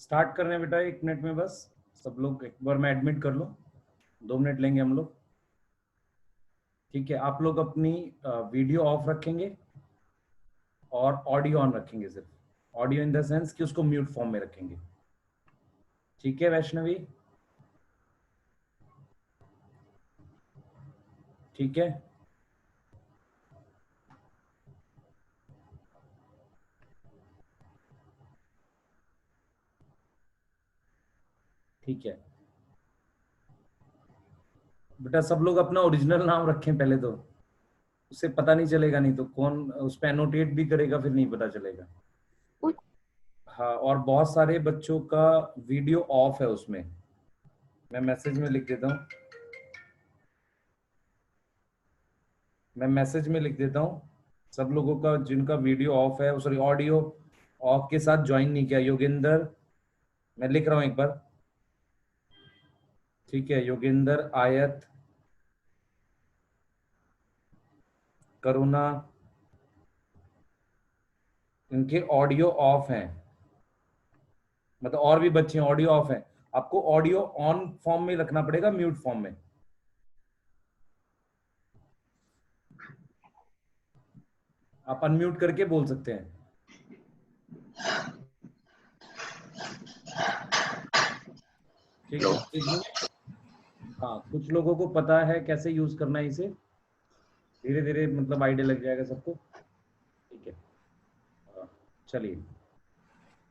Start करने बेटा 1 minute में बस। सब लोग एक बार मैं एडमिट कर लो, 2 मिनट लेंगे हम लोग। ठीक है, आप लोग अपनी वीडियो ऑफ रखेंगे और ऑडियो ऑन रखेंगे। सिर्फ ऑडियो इन द सेंस कि उसको म्यूट फॉर्म में रखेंगे। ठीक है वैष्णवी? ठीक है, ठीक है बेटा। सब लोग अपना ओरिजिनल नाम रखें पहले तो, उससे पता नहीं चलेगा, नहीं तो कौन उस पर एनोटेट भी करेगा, फिर नहीं पता चलेगा। हाँ, और बहुत सारे बच्चों का वीडियो ऑफ है उसमें। मैं मैसेज में लिख देता हूँ, सब लोगों का जिनका वीडियो ऑफ है, सॉरी ऑडियो ऑफ के साथ ज्वाइन नहीं किया। योगेंद्र, मैं लिख रहा हूँ एक बार। ठीक है, योगेंद्र, आयत, करुणा, इनके ऑडियो ऑफ हैं। मतलब और भी बच्चे ऑडियो ऑफ हैं। आपको ऑडियो ऑन फॉर्म में रखना पड़ेगा, म्यूट फॉर्म में। आप अनम्यूट करके बोल सकते हैं। ठीक है, हाँ कुछ लोगों को पता है कैसे यूज करना है इसे, धीरे धीरे मतलब आइडिया लग जाएगा सबको। ठीक है, चलिए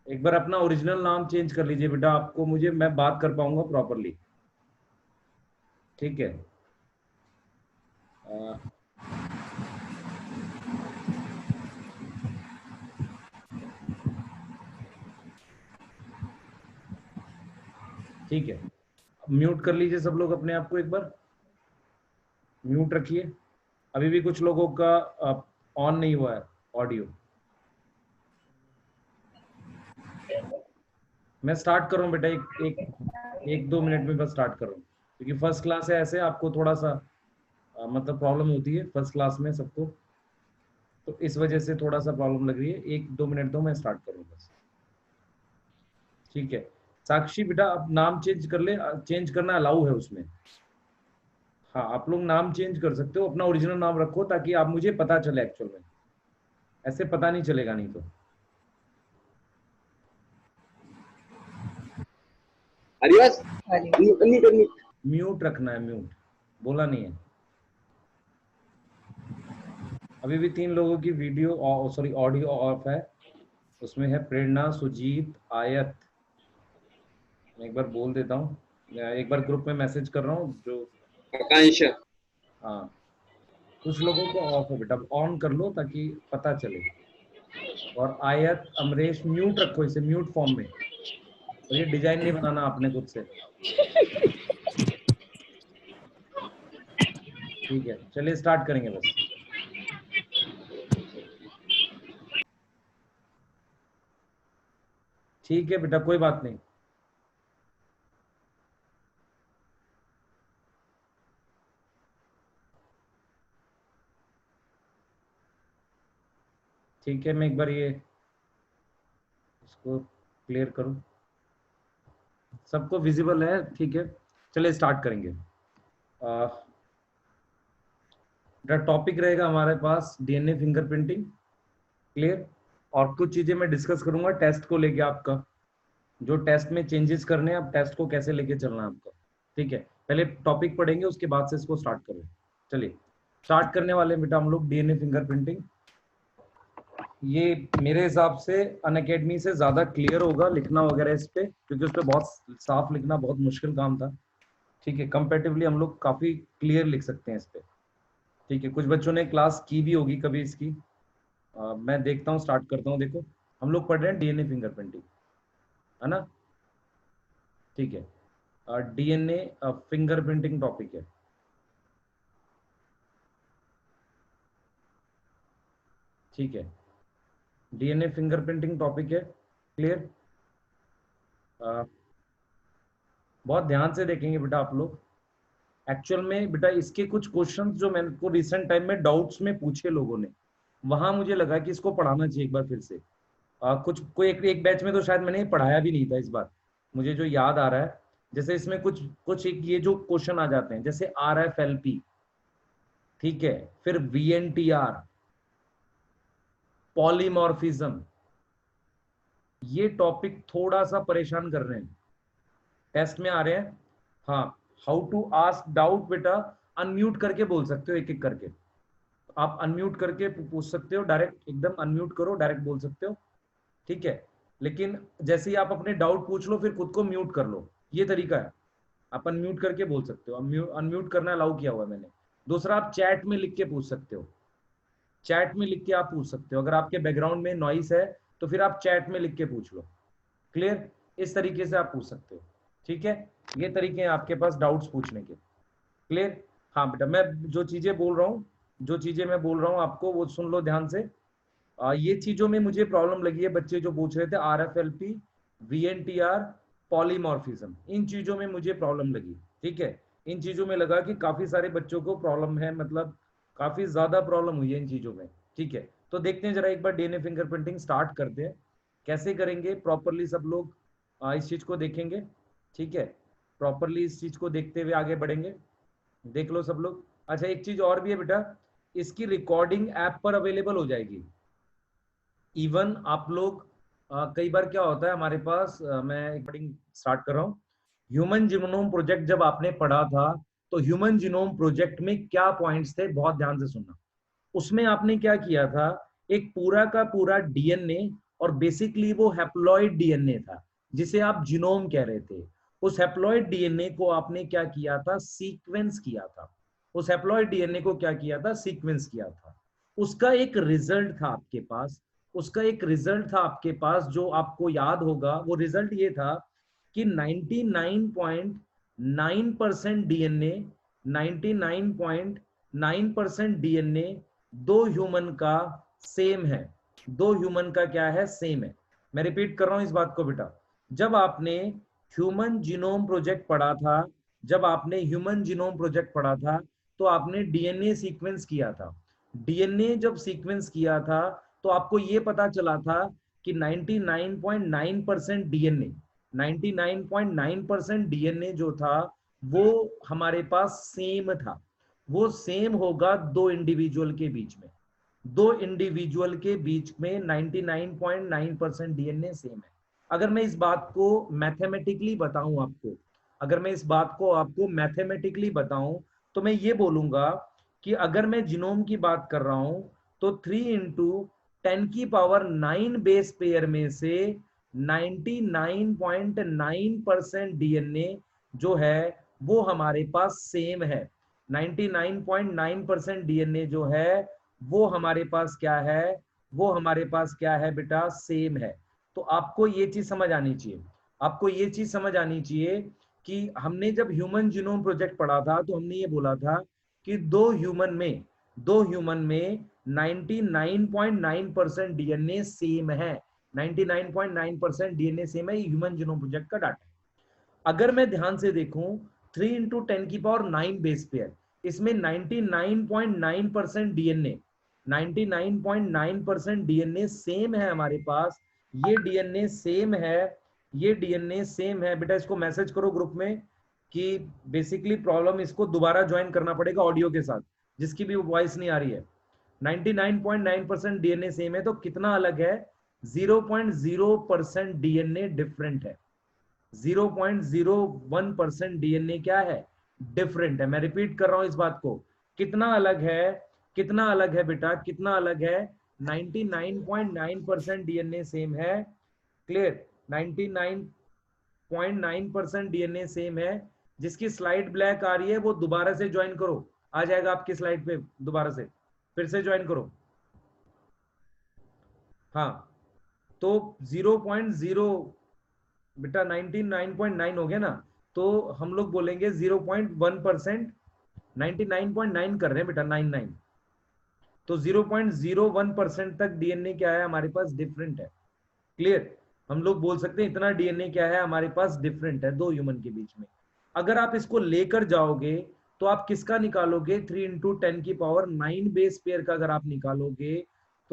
एक बार अपना ओरिजिनल नाम चेंज कर लीजिए बेटा, आपको मुझे मैं बात कर पाऊंगा प्रॉपरली। ठीक है, ठीक है। म्यूट कर लीजिए सब लोग अपने आप को, एक बार म्यूट रखिए। अभी भी कुछ लोगों का ऑन नहीं हुआ है ऑडियो। मैं स्टार्ट कर रहा हूँ बेटा, एक 2 मिनट में बस स्टार्ट कर रहा हूँ, क्योंकि फर्स्ट क्लास है, ऐसे आपको थोड़ा सा मतलब प्रॉब्लम होती है फर्स्ट क्लास में सबको, तो इस वजह से थोड़ा सा प्रॉब्लम लग रही है। 1-2 मिनट दो, मैं स्टार्ट करूँ बस। ठीक है, साक्षी बेटा आप नाम चेंज कर ले, चेंज करना अलाउ है उसमें। हाँ, आप लोग नाम चेंज कर सकते हो, अपना ओरिजिनल नाम रखो ताकि आप मुझे पता चले एक्चुअल में, ऐसे पता नहीं चलेगा नहीं तो। हरिवास म्यूट रखना है, म्यूट बोला नहीं है। अभी भी 3 लोगों की वीडियो सॉरी ऑडियो ऑफ है। उसमें है प्रेरणा, सुजीत, आयत। मैं एक बार बोल देता हूँ, एक बार ग्रुप में मैसेज कर रहा हूँ जो। आकांक्ष, हाँ, कुछ लोगों को ऑफ है बेटा, ऑन कर लो ताकि पता चले। और आयत, अमरेश, म्यूट रखो इसे, म्यूट फॉर्म में। और ये डिजाइन नहीं बनाना आपने खुद से। ठीक है, चलिए स्टार्ट करेंगे बस। ठीक है बेटा, कोई बात नहीं। ठीक है, मैं एक बार ये इसको क्लियर करूं, सबको विजिबल है? ठीक है, चलिए स्टार्ट करेंगे। टॉपिक रहेगा हमारे पास डीएनए फिंगरप्रिंटिंग, क्लियर। और कुछ चीजें मैं डिस्कस करूंगा टेस्ट को लेके आपका, जो टेस्ट में चेंजेस करने हैं, अब टेस्ट को कैसे लेके चलना है आपका। ठीक है, पहले टॉपिक पढ़ेंगे, उसके बाद से इसको स्टार्ट करें। चलिए स्टार्ट करने वाले हैं बेटा हम लोग डीएनए फिंगरप्रिंटिंग। ये मेरे हिसाब से अनअकैडमी से ज्यादा क्लियर होगा लिखना वगैरह इस पे, क्योंकि उस पर बहुत साफ लिखना बहुत मुश्किल काम था। ठीक है, कंपेरेटिवली हम लोग काफी क्लियर लिख सकते हैं इस पे। ठीक है, कुछ बच्चों ने क्लास की भी होगी कभी इसकी। मैं देखता हूँ, स्टार्ट करता हूँ। देखो हम लोग पढ़ रहे हैं डीएनए फिंगरप्रिंटिंग, है ना? ठीक है, डीएनए फिंगरप्रिंटिंग टॉपिक है। ठीक है, डीएनए फिंगरप्रिंटिंग टॉपिक है, क्लियर। बहुत ध्यान से देखेंगे बेटा आप लोग। एक्चुअल में बेटा इसके कुछ क्वेश्चंस जो मैंने को रिसेंट टाइम में डाउट्स में पूछे लोगों ने, वहां मुझे लगा कि इसको पढ़ाना चाहिए एक बार फिर से। कुछ कोई एक बैच में तो शायद मैंने पढ़ाया भी नहीं था इस बार, मुझे जो याद आ रहा है। जैसे इसमें कुछ कुछ एक ये जो क्वेश्चन आ जाते हैं, जैसे RFLP, ठीक है, फिर VNTR, पॉलीमॉर्फिज्म, ये टॉपिक थोड़ा सा परेशान कर रहे हैं, टेस्ट में आ रहे हैं। हाँ, हाउ टू आस्क डाउट, बेटा अनम्यूट करके बोल सकते हो एक एक करके, आप अनम्यूट करके पूछ सकते हो, डायरेक्ट एकदम अनम्यूट करो, डायरेक्ट बोल सकते हो, ठीक है। लेकिन जैसे ही आप अपने डाउट पूछ लो फिर खुद को म्यूट कर लो, ये तरीका है, आप अनम्यूट करके बोल सकते हो, अनम्यूट करना अलाउ किया हुआ है मैंने। दूसरा, आप चैट में लिख के पूछ सकते हो, चैट में लिख के आप पूछ सकते हो, अगर आपके बैकग्राउंड में नॉइस है तो फिर आप चैट में लिख के पूछ लो, क्लियर, इस तरीके से आप पूछ सकते हो, ठीक है। ये तरीके हैं आपके पास डाउट्स पूछने के, क्लियर। हाँ बेटा, मैं जो चीजें बोल रहा हूँ, जो चीजें मैं बोल रहा हूँ आपको वो सुन लो ध्यान से। ये चीजों में मुझे प्रॉब्लम लगी है, बच्चे जो पूछ रहे थे RFLP, VNTR, पॉलीमॉर्फिज्म, इन चीजों में मुझे प्रॉब्लम लगी, ठीक है। इन चीजों में लगा कि काफी सारे बच्चों को प्रॉब्लम है, मतलब काफी ज्यादा प्रॉब्लम हुई है इन चीजों में, ठीक है। तो देखते हैं जरा एक बार डीएनए फिंगरप्रिंटिंग स्टार्ट करते हैं, कैसे करेंगे प्रॉपरली, सब लोग इस चीज को देखेंगे, ठीक है। प्रॉपरली इस चीज को देखते हुए आगे बढ़ेंगे, देख लो सब लोग। अच्छा, एक चीज और भी है बेटा, इसकी रिकॉर्डिंग ऐप पर अवेलेबल हो जाएगी। इवन आप लोग कई बार क्या होता है हमारे पास, मैं रिकॉर्डिंग स्टार्ट कर रहा हूँ। ह्यूमन जीनोम प्रोजेक्ट जब आपने पढ़ा था, तो ह्यूमन जीनोम प्रोजेक्ट में क्या पॉइंट्स थे, बहुत ध्यान से सुनना। उसमें आपने क्या किया था, एक पूरा का पूरा डीएनए, और बेसिकली वो हैप्लॉइड डीएनए था जिसे आप जीनोम कह रहे थे। उस हैप्लॉइड डीएनए को आपने क्या किया था, सीक्वेंस किया था। उस हैप्लॉइड डीएनए को क्या किया था, सीक्वेंस किया था। उसका एक रिजल्ट था आपके पास, उसका एक रिजल्ट था आपके पास, जो आपको याद होगा। वो रिजल्ट ये था कि 99.9% डीएनए, 99.9% डीएनए दो ह्यूमन का सेम है। दो ह्यूमन का क्या है, सेम है। मैं रिपीट कर रहा हूं इस बात को बेटा, जब आपने ह्यूमन जीनोम प्रोजेक्ट पढ़ा था, जब आपने ह्यूमन जीनोम प्रोजेक्ट पढ़ा था, तो आपने डीएनए सीक्वेंस किया था। डीएनए जब सीक्वेंस किया था तो आपको ये पता चला था कि 99.9% डीएनए, 99.9% डीएनए जो था वो हमारे पास सेम था। वो सेम होगा दो इंडिविजुअल के बीच में, दो इंडिविजुअल के बीच में 99.9% डीएनए सेम है। अगर मैं इस बात को मैथमेटिकली बताऊं आपको, अगर मैं इस बात को आपको मैथमेटिकली बताऊं, तो मैं ये बोलूंगा कि अगर मैं जीनोम की बात कर रहा हूं, तो 3 × 10⁹ बेस पेयर में से 99.9% डीएनए जो है वो हमारे पास सेम है। 99.9% डीएनए जो है वो हमारे पास क्या है, वो हमारे पास क्या है बेटा, सेम है। तो आपको ये चीज समझ आनी चाहिए, आपको ये चीज समझ आनी चाहिए कि हमने जब ह्यूमन जीनोम प्रोजेक्ट पढ़ा था तो हमने ये बोला था कि दो ह्यूमन में 99.9% डीएनए सेम है। 99.9% डीएनए सेम है, ये ह्यूमन जीनोम प्रोजेक्ट का डाटा है। अगर मैं ध्यान से देखूं, 3 × 10⁹ बेस पेयर, इसमें 99.9% डीएनए, 99.9% डीएनए सेम है हमारे पास। ये डीएनए सेम है, ये डीएनए सेम है बेटा। इसको मैसेज करो ग्रुप में कि बेसिकली प्रॉब्लम, इसको दोबारा ज्वाइन करना पड़ेगा ऑडियो के साथ, जिसकी भी वॉइस नहीं आ रही है। 99.9% डीएनए सेम है, तो कितना अलग है, 0.0% डीएनए डिफरेंट है। 0.01% डीएनए क्या है, डिफरेंट है। मैं रिपीट कर रहा हूं इस बात को, कितना अलग है, कितना अलग है बेटा, कितना अलग है, 99.9% डीएनए सेम है, क्लियर। 99.9% डीएनए सेम है। जिसकी स्लाइड ब्लैक आ रही है वो दोबारा से ज्वाइन करो, आ जाएगा आपकी स्लाइड पे, दोबारा से फिर से ज्वाइन करो। हाँ, तो 0.0 बेटा, 99.9 हो गया ना, तो हम लोग बोलेंगे 0.1%, 99.9 कर रहे हैं बेटा, 99, तो 0.01% तक डीएनए क्या है हमारे पास, डिफरेंट है, क्लियर। हम लोग बोल सकते हैं इतना डीएनए क्या है हमारे पास, डिफरेंट है दो ह्यूमन के बीच में। अगर आप इसको लेकर जाओगे तो आप किसका निकालोगे, 3 × 10⁹ बेस पेयर का अगर आप निकालोगे,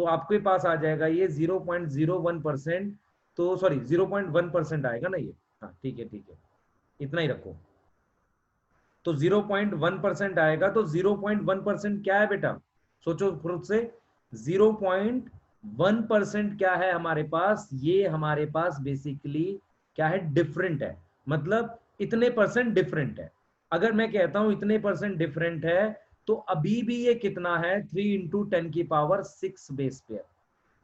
तो आपके पास आ जाएगा ये 0.01%, तो सॉरी 0.1% आएगा ना ये। हाँ ठीक है ठीक है, इतना ही रखो। तो 0.1% आएगा। तो 0.1% क्या है बेटा, सोचो खुद से। 0.1% क्या है हमारे पास, ये हमारे पास बेसिकली क्या है, डिफरेंट है, मतलब इतने परसेंट डिफरेंट है। अगर मैं कहता हूं इतने परसेंट डिफरेंट है, तो अभी भी ये कितना है, 3 × 10⁶ बेस पेयर।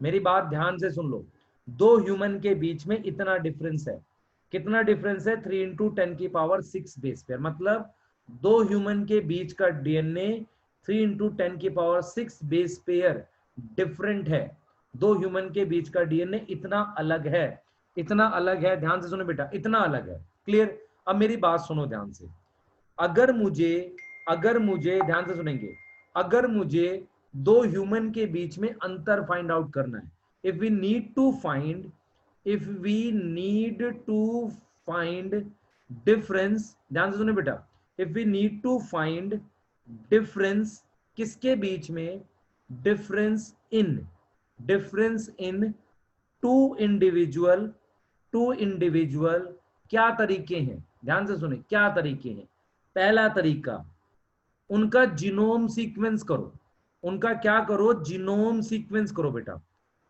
मेरी बात ध्यान से सुन लो, दो ह्यूमन के बीच में इतना डिफरेंस है। कितना डिफरेंस है, 3 × 10⁶ बेस पेयर। मतलब दो ह्यूमन के बीच का डीएनए 3 × 10⁶ बेस पेयर डिफरेंट है। दो ह्यूमन के बीच का डीएनए इतना अलग है, इतना अलग है। ध्यान से सुनो बेटा, इतना अलग है। क्लियर? अब मेरी बात सुनो ध्यान से। अगर मुझे ध्यान से सुनेंगे, अगर मुझे दो ह्यूमन के बीच में अंतर फाइंड आउट करना है, if we need to find difference, ध्यान से सुने बेटा, if we need to find difference किसके बीच में, डिफरेंस इन टू इंडिविजुअल, क्या तरीके हैं, ध्यान से सुने, क्या तरीके हैं। पहला तरीका, उनका जीनोम सीक्वेंस करो। उनका क्या करो, जीनोम सीक्वेंस करो बेटा।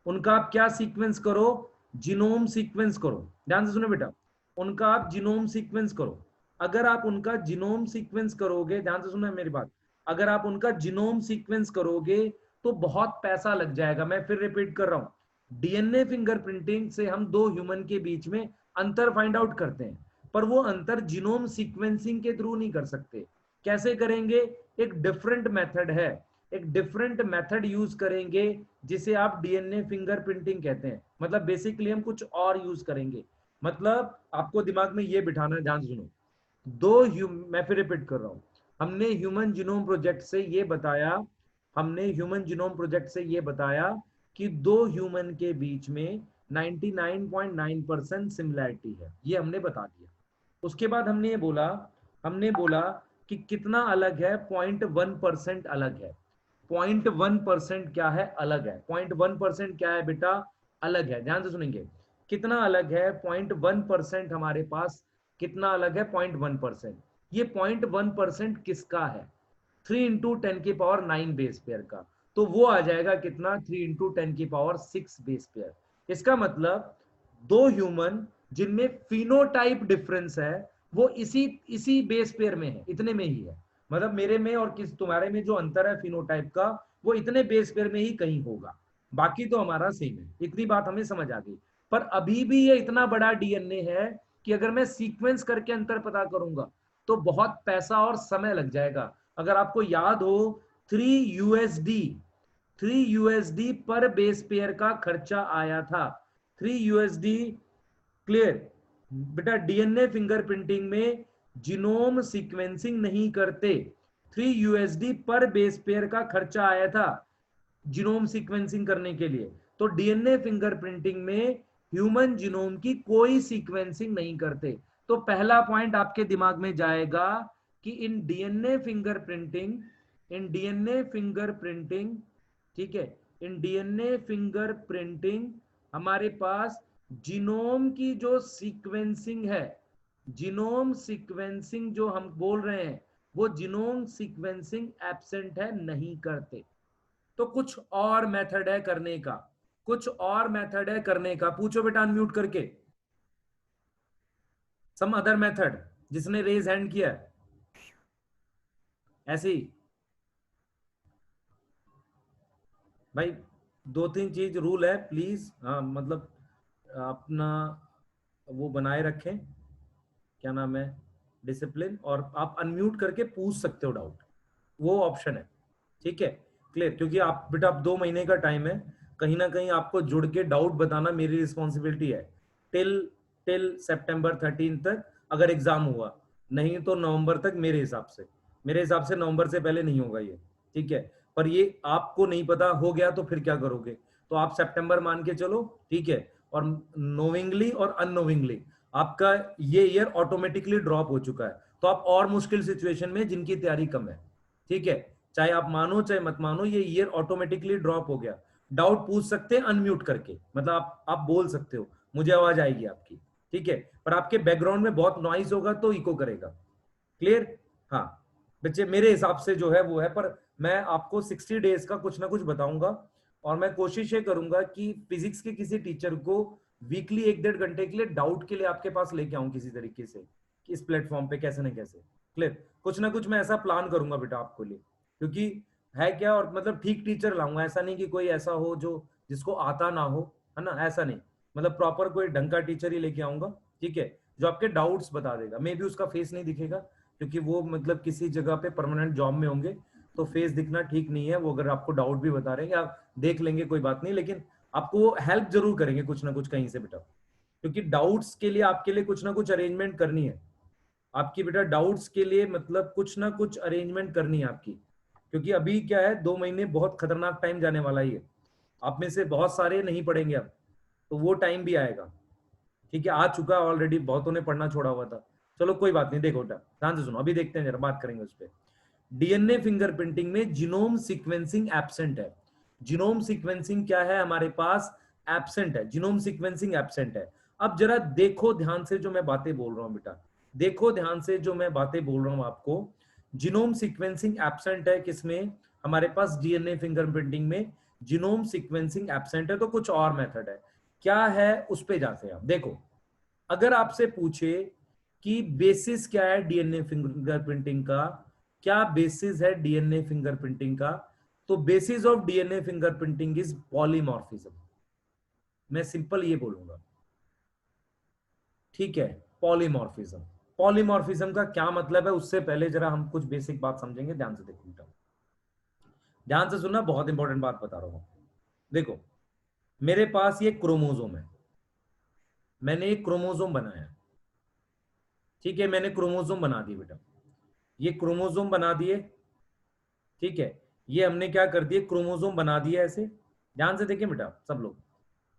उनका आप क्या सीक्वेंस करो, जीनोम सीक्वेंस करो। ध्यान से सुनो बेटा, उनका आप जीनोम सीक्वेंस करो। अगर आप उनका जीनोम सीक्वेंस करोगे, ध्यान से सुनो मेरी बात, अगर आप उनका जीनोम सीक्वेंस करोगे तो बहुत पैसा लग जाएगा। मैं फिर रिपीट कर रहा हूं, डीएनए फिंगरप्रिंटिंग से हम दो ह्यूमन के बीच में अंतर फाइंड आउट करते हैं, पर वो अंतर जीनोम सीक्वेंसिंग के थ्रू नहीं कर सकते। कैसे करेंगे, एक डिफरेंट मेथड है, एक डिफरेंट मेथड यूज करेंगे जिसे आप डीएनए फिंगरप्रिंटिंग कहते हैं। मतलब बेसिकली हम कुछ और यूज करेंगे। मतलब आपको दिमाग में ये बिठाना है, ध्यान सुनो। मैं फिर रिपीट कर रहा हूं, हमने ह्यूमन जीनोम प्रोजेक्ट से ये बताया कि दो ह्यूमन के बीच में 99.9% सिमिलैरिटी है, ये हमने बता दिया। उसके बाद हमने बोला कि कितना अलग है, 0.1% अलग है। 0.1% क्या है, अलग है। 0.1% क्या है बेटा, अलग है। ध्यान से सुनेंगे, कितना अलग है, 0.1% हमारे पास कितना अलग है, 0.1%। ये 0.1% किसका है, 3 × 10⁹ बेस पेयर का। तो वो आ जाएगा कितना, 3 × 10⁶ बेस पेयर। इसका मतलब दो ह्यूमन जिनमें फिनोटाइप डिफरेंस है, वो इसी बेस पेयर में है, इतने में ही है। मतलब मेरे में और तुम्हारे में जो अंतर है फिनोटाइप का, वो इतने बेस पेयर में ही कहीं होगा, बाकी तो हमारा सेम है। इतनी बात हमें समझ आ गई। पर अभी भी ये इतना बड़ा डीएनए है कि अगर मैं सीक्वेंस करके अंतर पता करूंगा तो बहुत पैसा और समय लग जाएगा। अगर आपको याद हो, 3 USD पर बेस पेयर का खर्चा आया था। 3 USD। क्लियर बेटा, डीएनए फिंगरप्रिंटिंग में जीनोम सीक्वेंसिंग नहीं करते। 3 USD पर बेस पेयर का खर्चा आया था जीनोम सीक्वेंसिंग करने के लिए। तो डीएनए फिंगरप्रिंटिंग में ह्यूमन जीनोम की कोई सीक्वेंसिंग नहीं करते। तो पहला पॉइंट आपके दिमाग में जाएगा कि ठीक है, इन डीएनए फिंगरप्रिंटिंग हमारे पास जीनोम की जो सीक्वेंसिंग है, जीनोम सीक्वेंसिंग जो हम बोल रहे हैं, वो जीनोम सीक्वेंसिंग एब्सेंट है, नहीं करते। तो कुछ और मेथड है करने का, पूछो बेटा अनम्यूट करके, सम अदर मेथड, जिसने रेज हैंड किया ऐसे ही। भाई 2-3 चीज रूल है प्लीज, हाँ मतलब अपना वो बनाए रखें, क्या नाम है, डिसिप्लिन। और आप अनम्यूट करके पूछ सकते हो डाउट, वो ऑप्शन है, ठीक है। क्लियर? क्योंकि आप बेटा, अब 2 महीने का टाइम है, कहीं ना कहीं आपको जुड़ के डाउट बताना मेरी रिस्पॉन्सिबिलिटी है। टिल टिल September 13 तक अगर एग्जाम हुआ, नहीं तो नवंबर तक, मेरे हिसाब से नवंबर से पहले नहीं होगा ये, ठीक है। पर ये आपको नहीं पता, हो गया तो फिर क्या करोगे, तो आप सितंबर मान के चलो, ठीक है। और नोविंगली और अननोविंगली आपका ये ईयर ऑटोमेटिकली ड्रॉप हो चुका है, तो आप और मुश्किल सिचुएशन में जिनकी तैयारी कम है, ठीक है, चाहे आप मानो चाहे मत मानो, ये ईयर ऑटोमेटिकली ड्रॉप हो गया। डाउट पूछ सकते हैं अनम्यूट करके, मतलब आप बोल सकते हो, मुझे आवाज आएगी आपकी, ठीक है, पर आपके बैकग्राउंड में बहुत नॉइज होगा तो इको करेगा। क्लियर? हाँ बच्चे, मेरे हिसाब से जो है वो है, पर मैं आपको 60 डेज का कुछ ना कुछ बताऊंगा, और मैं कोशिश ये करूंगा कि फिजिक्स के किसी टीचर को वीकली 1-1.5 घंटे के लिए डाउट के लिए आपके पास लेके आऊं किसी तरीके से, कि इस प्लेटफॉर्म पे कैसे ना कैसे। क्लियर? कुछ ना कुछ मैं ऐसा प्लान करूंगा बेटा आपको लिए, क्योंकि है क्या, और मतलब ठीक टीचर लाऊंगा, ऐसा नहीं कि कोई ऐसा हो जो जिसको आता ना हो, है ना, ऐसा नहीं, मतलब प्रॉपर कोई ढंग का टीचर ही लेके आऊंगा, ठीक है, जो आपके डाउट्स बता देगा। मे भी उसका फेस नहीं दिखेगा, क्योंकि वो मतलब किसी जगह पे परमानेंट जॉब में होंगे, तो फेस दिखना ठीक नहीं है। वो अगर आपको डाउट भी बता रहे हैं, या देख लेंगे कोई बात नहीं, लेकिन आपको वो हेल्प जरूर करेंगे कुछ ना कुछ कहीं से बेटा, क्योंकि डाउट्स के लिए आपके लिए कुछ ना कुछ अरेंजमेंट करनी है आपकी बेटा, डाउट्स के लिए मतलब कुछ ना कुछ अरेंजमेंट करनी है आपकी, क्योंकि अभी क्या है, 2 महीने बहुत खतरनाक टाइम जाने वाला ही है। आप में से बहुत सारे नहीं पढ़ेंगे अब, तो वो टाइम भी आएगा, ठीक है, आ चुका ऑलरेडी, बहुतों ने पढ़ना छोड़ा हुआ था। चलो कोई बात नहीं, देखो बेटा ध्यान से सुनो, अभी देखते हैं, जरा बात करेंगे उस पर। डीएनए फिंगरप्रिंटिंग में जीनोम सीक्वेंसिंग एब्सेंट है। जीनोम सीक्वेंसिंग क्या है हमारे पास? एब्सेंट है, जीनोम सीक्वेंसिंग एब्सेंट है। अब जरा देखो ध्यान से जो मैं बातें बोल रहा हूं बेटा, देखो ध्यान से जो मैं बातें बोल रहा हूं आपको। जीनोम सीक्वेंसिंग एब्सेंट है किसमें? हमारे पास डीएनए फिंगरप्रिंटिंग में जीनोम सीक्वेंसिंग एब्सेंट है, तो कुछ और मेथड है। क्या है उस पे जाते हैं आप। देखो, अगर आपसे पूछे कि बेसिस क्या है डीएनए फिंगरप्रिंटिंग का, क्या बेसिस है डीएनए फिंगरप्रिंटिंग का, तो basis of DNA fingerprinting is polymorphism. मैं सिंपल ये बोलूंगा, ठीक है, पॉलीमॉर्फिज्म। पॉलीमॉर्फिज्म का क्या मतलब है, उससे पहले जरा हम कुछ बेसिक बात समझेंगे, ध्यान से देखो बेटा, ध्यान से सुनना, बहुत इंपॉर्टेंट बात बता रहा हूं। देखो, मेरे पास ये क्रोमोजोम है, मैंने एक क्रोमोजोम बनाया, ठीक है, मैंने क्रोमोजोम बना दिए बेटा, ये क्रोमोजोम बना दिए, ठीक है, ये हमने क्या कर दिए, क्रोमोजोम बना दिया ऐसे। ध्यान से देखिए बेटा सब लोग,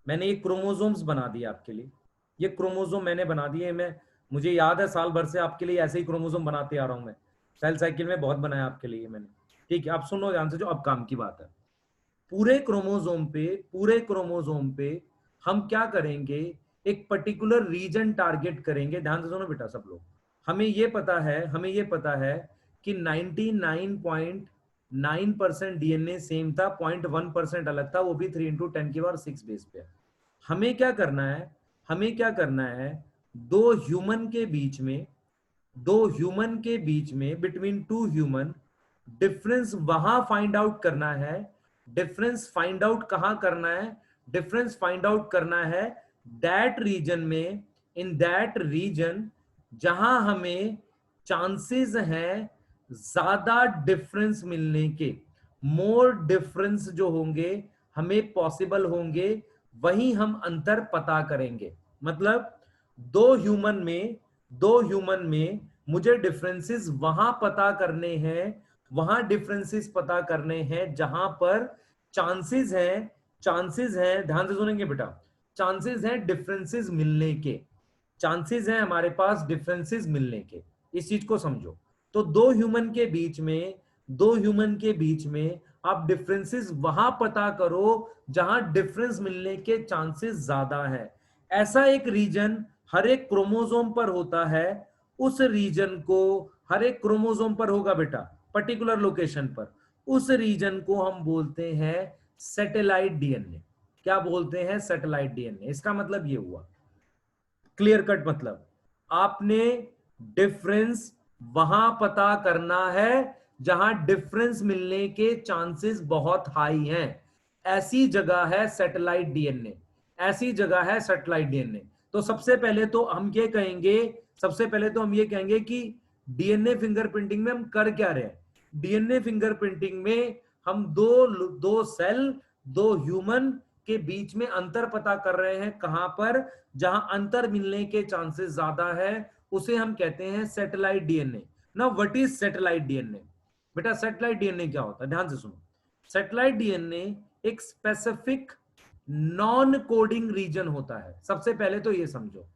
मैंने ये क्रोमोजोम्स बना दिए आपके लिए, ये क्रोमोजोम मैंने बना दिए। मैं, मुझे याद है साल भर से आपके लिए ऐसे ही क्रोमोजोम बनाते आ रहा हूं मैं, सेल साइकिल में बहुत बनाया आपके लिए मैंने, ठीक है। अब सुनो ध्यान से, जो अब काम की बात है, पूरे क्रोमोजोम पे हम क्या करेंगे, एक पर्टिकुलर रीजन टारगेट करेंगे। ध्यान से सुनो बेटा सब लोग, हमें ये पता है कि 99.9% डीएनए सेम था, 0.1% अलग था, वो भी 3 × 10⁶ बेस पे। हमें क्या करना है, हमें क्या करना है, दो ह्यूमन के बीच में, बिटवीन टू ह्यूमन, डिफरेंस वहां फाइंड आउट करना है। डिफरेंस फाइंड आउट कहां करना है? डिफरेंस फाइंड आउट करना है दैट रीजन में, इन दैट रीजन जहां हमें चांसेस हैं ज्यादा डिफरेंस मिलने के, मोर डिफरेंस जो होंगे हमें पॉसिबल होंगे, वहीं हम अंतर पता करेंगे। मतलब दो ह्यूमन में मुझे डिफरेंसेस वहां पता करने हैं, वहां डिफरेंसेस पता करने हैं जहां पर चांसेस हैं, ध्यान से सुनेंगे बेटा, चांसेस हैं डिफरेंसेस मिलने के, चांसेस हैं हमारे पास डिफरेंसेस मिलने के, इस चीज को समझो। तो दो ह्यूमन के बीच में आप डिफरेंसेस वहां पता करो जहां डिफरेंस मिलने के चांसेस ज्यादा है। ऐसा एक रीजन हर एक क्रोमोसोम पर होता है, उस रीजन को, हर एक क्रोमोसोम पर होगा बेटा, पर्टिकुलर लोकेशन पर, उस रीजन को हम बोलते हैं सैटेलाइट डीएनए। क्या बोलते हैं? Satellite DNA. इसका मतलब ये हुआ, क्लियर कट, मतलब आपने डिफरेंस वहां पता करना है जहां डिफरेंस मिलने के चांसेस बहुत हाई हैं, ऐसी जगह है सैटेलाइट डीएनए, ऐसी जगह है सैटेलाइट डीएनए। तो सबसे पहले तो हम ये कहेंगे, कि डीएनए फिंगरप्रिंटिंग में हम कर क्या रहे हैं। डीएनए फिंगरप्रिंटिंग में हम दो सेल, दो ह्यूमन के बीच में अंतर पता कर रहे हैं, कहां पर? जहां अंतर मिलने के चांसेस ज्यादा है, उसे हम कहते हैं satellite DNA. Now what is satellite DNA? बेटा सैटेलाइट डीएनए क्या होता है, ध्यान से सुनो। सैटेलाइट डीएनए एक स्पेसिफिक नॉन कोडिंग रीजन होता है। सबसे पहले तो ये समझो,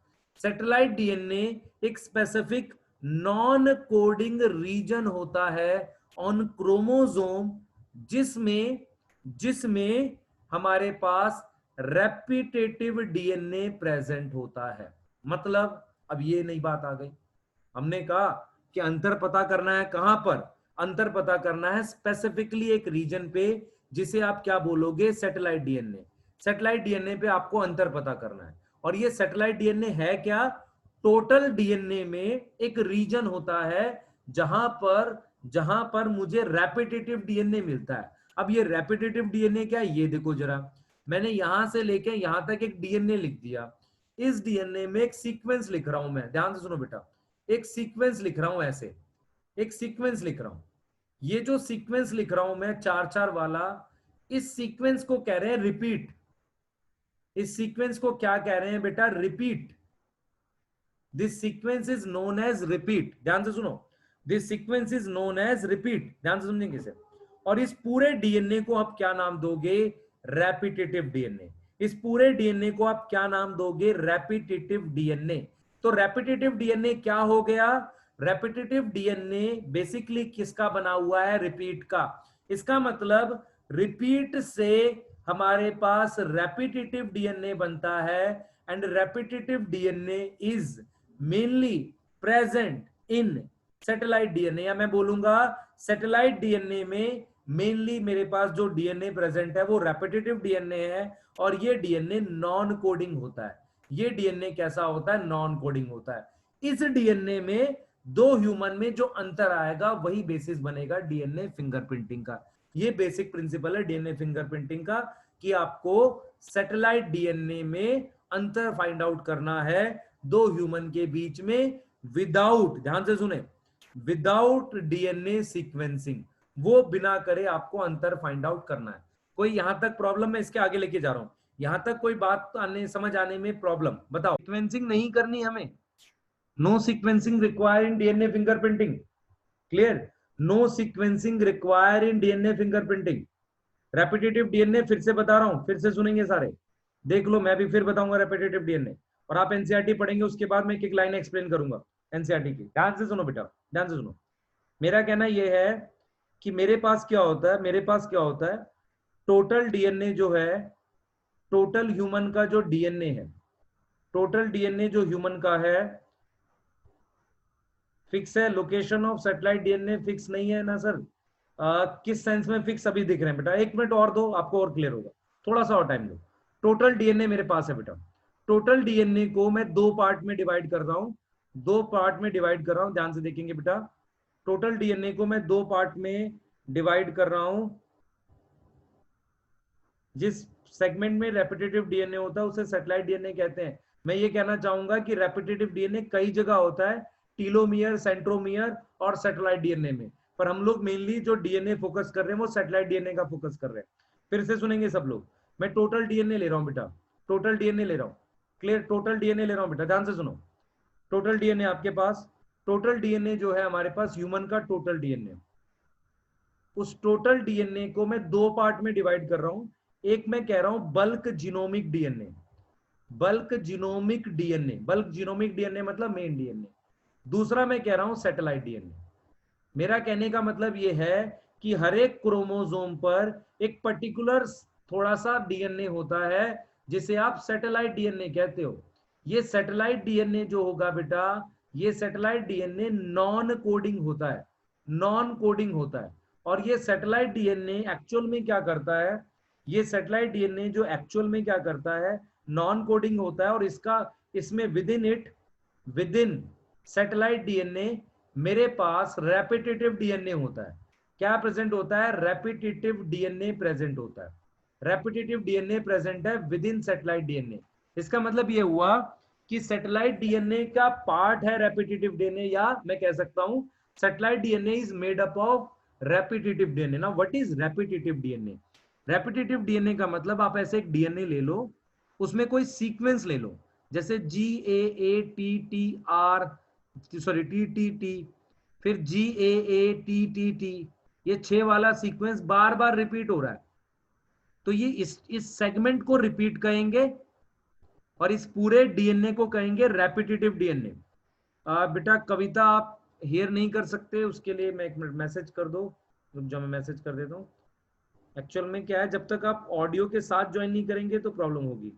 सैटेलाइट डीएनए एक स्पेसिफिक नॉन कोडिंग रीजन होता है ऑन क्रोमोसोम, जिसमें जिसमें हमारे पास रेपिटेटिव डीएनए प्रेजेंट होता है। मतलब अब ये नई बात आ गई, हमने कहा कि अंतर पता करना है कहां पर, अंतर पता करना है स्पेसिफिकली एक रीजन पे, जिसे आप क्या बोलोगे, सैटेलाइट डीएनए। सैटेलाइट डीएनए पे आपको अंतर पता करना है। और ये सैटेलाइट डीएनए है क्या, टोटल डीएनए में एक रीजन होता है जहां पर मुझे रेपिटेटिव डीएनए मिलता है। अब ये रेपिटेटिव डीएनए क्या है, ये देखो जरा, मैंने यहां से लेके यहां तक एक डीएनए लिख दिया। इस डीएनए में एक सीक्वेंस लिख रहा हूं मैं, ध्यान से सुनो बेटा, एक सीक्वेंस लिख रहा हूं, ऐसे एक सीक्वेंस लिख रहा हूं। ये जो सीक्वेंस लिख रहा हूं मैं 4-4 वाला, इस सीक्वेंस को कह रहे हैं रिपीट। इस सीक्वेंस को क्या कह रहे हैं बेटा, repeat. This sequence is known as repeat, ध्यान से सुनो, this sequence is known as repeat, ध्यान से समझेंगे इसे। और इस पूरे डीएनए को आप क्या नाम दोगे, रेपिटेटिव डीएनए। इस पूरे डीएनए को आप क्या नाम दोगे, रेपिटेटिव डीएनए। तो रेपिटेटिव डीएनए क्या हो गया, रेपिटेटिव डीएनए बेसिकली किसका बना हुआ है, रिपीट का। इसका मतलब रिपीट से हमारे पास रेपिटेटिव डीएनए बनता है, and repetitive DNA is mainly present in satellite DNA, या मैं बोलूंगा सैटेलाइट डीएनए में मेनली मेरे पास जो डीएनए प्रेजेंट है वो रेपिटेटिव डीएनए है। और ये डीएनए नॉन कोडिंग होता है। ये डीएनए कैसा होता है, नॉन कोडिंग होता है। इस डीएनए में दो ह्यूमन में जो अंतर आएगा वही बेसिस बनेगा डीएनए फिंगरप्रिंटिंग का। ये बेसिक प्रिंसिपल है डीएनए फिंगरप्रिंटिंग का, कि आपको सैटेलाइट डीएनए में अंतर फाइंड आउट करना है दो ह्यूमन के बीच में, विदाउट, ध्यान से सुने, विदाउट डीएनए सीक्वेंसिंग, वो बिना करे आपको अंतर फाइंड आउट करना है। कोई यहां तक प्रॉब्लम, मैं इसके आगे लेके जा रहा हूं, यहां तक कोई बात आने समझ आने में प्रॉब्लम, बताओ। सीक्वेंसिंग नहीं करनी हमें, no sequencing require in DNA fingerprinting, clear, no sequencing require in DNA fingerprinting. Repetitive DNA फिर से बता रहा हूं, फिर से सुनेंगे सारे, देख लो, मैं भी फिर बताऊंगा रेपिटेटिव डीएनए, और आप एनसीईआरटी पढ़ेंगे उसके बाद मैं एक एक लाइन एक्सप्लेन करूंगा एनसीईआरटी की। ध्यान से सुनो बेटा, ध्यान से सुनो। मेरा कहना यह है कि मेरे पास क्या होता है, मेरे पास क्या होता है, टोटल डीएनए जो है, टोटल ह्यूमन का जो डीएनए है, टोटल डीएनए जो ह्यूमन का है फिक्स है। Location of satellite DNA fix नहीं है ना सर, किस सेंस में फिक्स, अभी दिख रहे हैं बेटा, एक मिनट और दो, आपको और क्लियर होगा, थोड़ा सा और टाइम दो। टोटल डीएनए मेरे पास है बेटा, टोटल डीएनए को मैं दो पार्ट में डिवाइड कर रहा हूं, दो पार्ट में डिवाइड कर रहा हूं, ध्यान से देखेंगे बेटा, टोटल डीएनए को मैं दो पार्ट में डिवाइड कर रहा हूं। जिस सेगमेंट में रेपिटेटिव डीएनए होता है उसे सैटेलाइट डीएनए कहते हैं। मैं ये कहना चाहूंगा कि रेपिटेटिव डीएनए कई जगह होता है, टीलोमियर, सेंट्रोमियर और सैटेलाइट डीएनए में, पर हम लोग मेनली जो डीएनए फोकस कर रहे हैं वो सैटेलाइट डीएनए का फोकस कर रहे हैं। फिर से सुनेंगे सब लोग, मैं टोटल डीएनए ले रहा हूं बेटा, टोटल डीएनए ले रहा हूं, क्लियर, टोटल डीएनए ले रहा हूं बेटा, ध्यान से सुनो। टोटल डीएनए आपके पास, टोटल डीएनए जो है हमारे पास ह्यूमन का टोटल डीएनए, उस टोटल डीएनए को मैं दो पार्ट में डिवाइड कर रहा हूं। एक मैं कह रहा हूं bulk genomic DNA, bulk genomic DNA, bulk genomic DNA मतलब मेन डीएनए। दूसरा मैं कह रहा हूं सैटेलाइट डीएनए। मेरा कहने का मतलब यह है कि हर एक क्रोमोसोम पर एक पर्टिकुलर थोड़ा सा डीएनए होता है जिसे आप सैटेलाइट डीएनए कहते हो। ये सैटेलाइट डीएनए जो होगा बेटा, ये सैटेलाइट डीएनए नॉन कोडिंग होता है, नॉन कोडिंग होता है। और ये सैटेलाइट डीएनए एक्चुअल में क्या करता है, ये सैटेलाइट डीएनए जो एक्चुअल में क्या करता है, नॉन कोडिंग होता है। और इसका, इसमें विद इन सैटेलाइट डीएनए मेरे पास रेपिटेटिव डीएनए होता है। क्या प्रेजेंट होता है, रेपिटेटिव डीएनए प्रेजेंट होता है, रेपिटेटिव डीएनए प्रेजेंट है विद इन सैटेलाइट डीएनए। इसका मतलब ये हुआ कि सैटेलाइट डीएनए का पार्ट है रेपिटेटिव डीएनए, या मैं कह सकता हूं satellite DNA is made up of repetitive DNA. ना what is repetitive DNA, repetitive DNA का मतलब आप ऐसे एक डीएनए ले लो, उसमें कोई सीक्वेंस ले लो, जैसे GAATTR, सॉरी TTT, फिर GAATTT, ये 6 वाला सीक्वेंस बार बार रिपीट हो रहा है, तो ये इस सेगमेंट को रिपीट कहेंगे, और इस पूरे डीएनए को कहेंगे रेपिटेटिव डीएनए। बेटा कविता आप हेयर नहीं कर सकते, उसके लिए मैं एक मिनट मैसेज कर दो, रुक जाओ मैं मैसेज कर देता हूँ। एक्चुअल में क्या है, जब तक आप ऑडियो के साथ ज्वाइन नहीं करेंगे तो प्रॉब्लम होगी।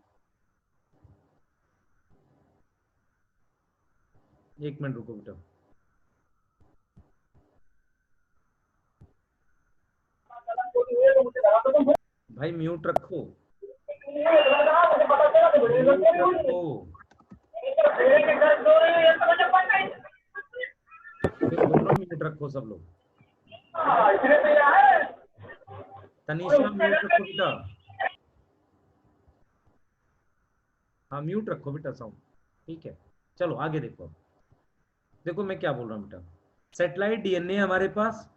एक मिनट रुको बेटा। भाई म्यूट रखो, म्यूट रखो, दोनों म्यूट रखो सब लोग। तनीषा म्यूट रखो बेटा। हाँ म्यूट रखो बेटा साउंड। ठीक है, चलो आगे देखो। देखो मैं क्या बोल रहा हूँ बेटा, सेटेलाइट डीएनए हमारे पास,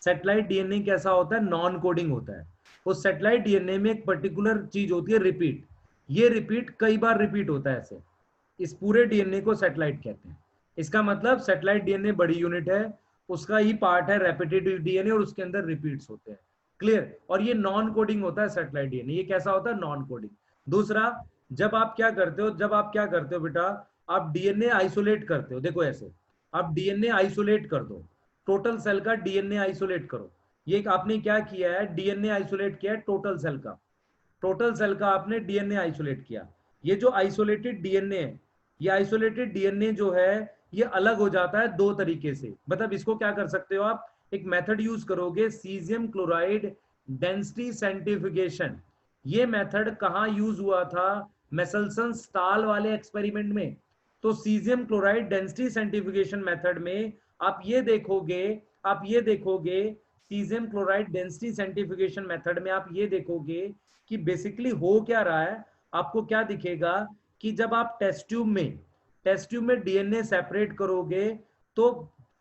सेटेलाइट डीएनए कैसा होता है, नॉन कोडिंग होता है। उस सेटेलाइट डीएनए में एक पर्टिकुलर चीज होती है, रिपीट। ये रिपीट कई बार रिपीट होता है ऐसे, इस पूरे डीएनए को सेटेलाइट कहते हैं। इसका मतलब सेटेलाइट डीएनए बड़ी यूनिट है, उसका ही पार्ट है रेपिटेटिव डीएनए और उसके अंदर रिपीट्स होते हैं। क्लियर? और ये नॉन कोडिंग होता है सेटेलाइट डीएनए। ये कैसा होता है, नॉन कोडिंग। दूसरा, जब आप क्या करते हो, जब आप क्या करते हो बेटा, आप डीएनए आइसोलेट करते हो। देखो ऐसे आप डीएनए आइसोलेट कर दो, टोटल सेल का डीएनए आइसोलेट करो। ये आपने क्या किया है, डीएनए आइसोलेट किया है टोटल सेल का, टोटल सेल का आपने डीएनए आइसोलेट किया। ये जो आइसोलेटेड डीएनए है, ये आइसोलेटेड डीएनए जो है ये अलग हो जाता है दो तरीके से। मतलब इसको क्या कर सकते हो आप, एक मेथड यूज करोगे, सीजियम क्लोराइड डेंसिटी सेंट्रीफ्यूगेशन। ये मेथड कहाँ यूज हुआ था, मेसल्सन स्टाल वाले एक्सपेरिमेंट में। तो caesium chloride density centrifugation method में आप ये देखोगे, आप ये देखोगे, caesium chloride density centrifugation method में आप ये देखोगे कि बेसिकली हो क्या रहा है। आपको क्या दिखेगा कि जब आप टेस्ट ट्यूब में डीएनए सेपरेट करोगे तो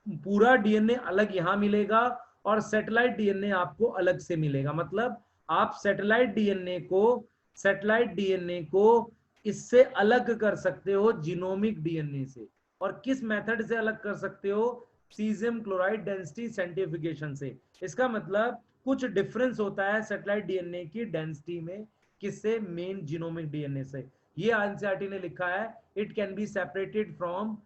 पूरा डीएनए अलग यहां मिलेगा और सैटेलाइट डीएनए आपको अलग से मिलेगा। मतलब आप सैटेलाइट डीएनए को इससे अलग कर सकते हो जीनोमिक डीएनए से। और किस मेथड से अलग कर सकते हो, सीजियम क्लोराइड डेंसिटी सेंट्रीफ्यूगेशन से। इसका मतलब कुछ डिफरेंस होता है सैटेलाइट डीएनए की डेंसिटी में, किससे, मेन जीनोमिक डीएनए से। ये एनसीईआरटी ने लिखा है, it can be separated from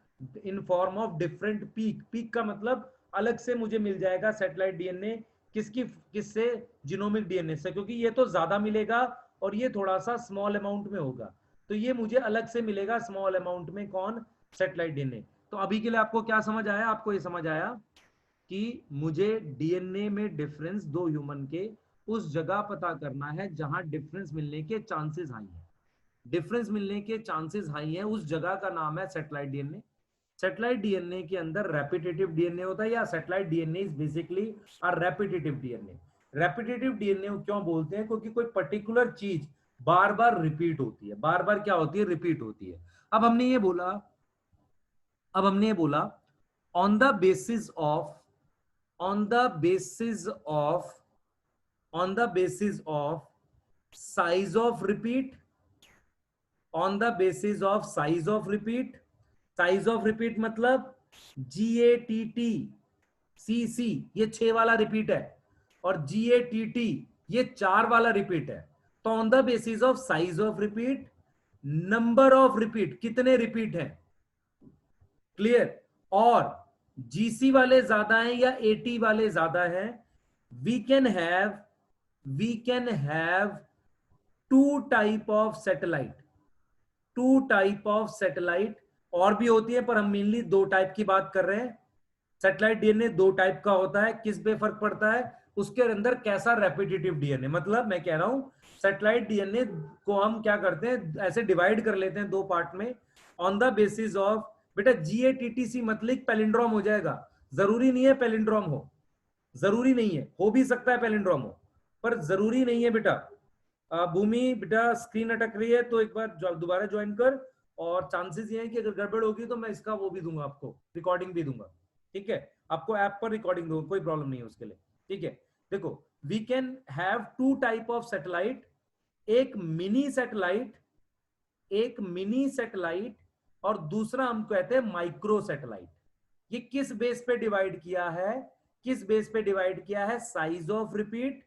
in form of different peak. Peak का मतलब अलग से मुझे मिल जाएगा सैटेलाइट डीएनए, किससे, जीनोमिक डीएनए से, क्योंकि ये तो ज्यादा मिलेगा और ये थोड़ा सा स्मॉल अमाउंट में होगा। तो ये मुझे अलग से मिलेगा स्मॉल अमाउंट में, कौन, सैटेलाइट डीएनए। तो अभी के लिए आपको क्या समझ आया, आपको ये समझ आया कि मुझे डीएनए में डिफरेंस दो ह्यूमन के उस जगह पता करना है जहां डिफरेंस मिलने के चांसेस हाई है। डिफरेंस मिलने के चांसेस हाई है, उस जगह का नाम है सैटेलाइट डीएनए। सैटेलाइट डीएनए के अंदर रेपिटेटिव डीएनए होता है, या satellite DNA is basically a repetitive DNA. Repetitive DNA क्यों बोलते हैं, क्योंकि कोई पर्टिकुलर चीज बार बार रिपीट होती है, बार बार क्या होती है, रिपीट होती है। अब हमने ये बोला, अब हमने ये बोला on the basis of, on the basis of on the basis of size of repeat, on the basis of size of repeat, size of repeat मतलब GATT CC ये 6 वाला रिपीट है और GATT ये 4 वाला रिपीट है। तो on the basis of size of repeat, number of repeat, कितने रिपीट हैं, क्लियर, और जीसी वाले ज्यादा हैं या एटी वाले ज्यादा हैं, we can have two type of satellite, two type of satellite. और भी होती है पर हम मेनली दो टाइप की बात कर रहे हैं। सैटेलाइट डीएनए दो टाइप का होता है, किस पे फर्क पड़ता है, उसके अंदर कैसा रेपिटेटिव डीएनए। मतलब मैं कह रहा हूं सैटेलाइट डीएनए को हम क्या करते हैं, ऐसे डिवाइड कर लेते हैं दो पार्ट में, ऑन द बेसिस ऑफ, बेटा GATTC मतलब पैलिंड्रोम हो जाएगा, जरूरी नहीं है पैलिंड्रोम हो, जरूरी नहीं है, हो भी सकता है पैलिंड्रोम हो पर जरूरी नहीं है बेटा। भूमि बेटा स्क्रीन अटक रही है तो एक बार दोबारा ज्वाइन कर, और चांसेस ये है कि अगर गड़बड़ होगी तो मैं इसका वो भी दूंगा, आपको रिकॉर्डिंग भी दूंगा। ठीक है, आपको ऐप पर रिकॉर्डिंग दूंगा, कोई प्रॉब्लम नहीं है उसके लिए। ठीक है, देखो we can have two type of satellite, एक मिनी सैटेलाइट, एक मिनी सैटेलाइट, और दूसरा हम कहते हैं माइक्रो सैटेलाइट। ये किस बेस पे डिवाइड किया है, किस बेस पे डिवाइड किया है, size of repeat,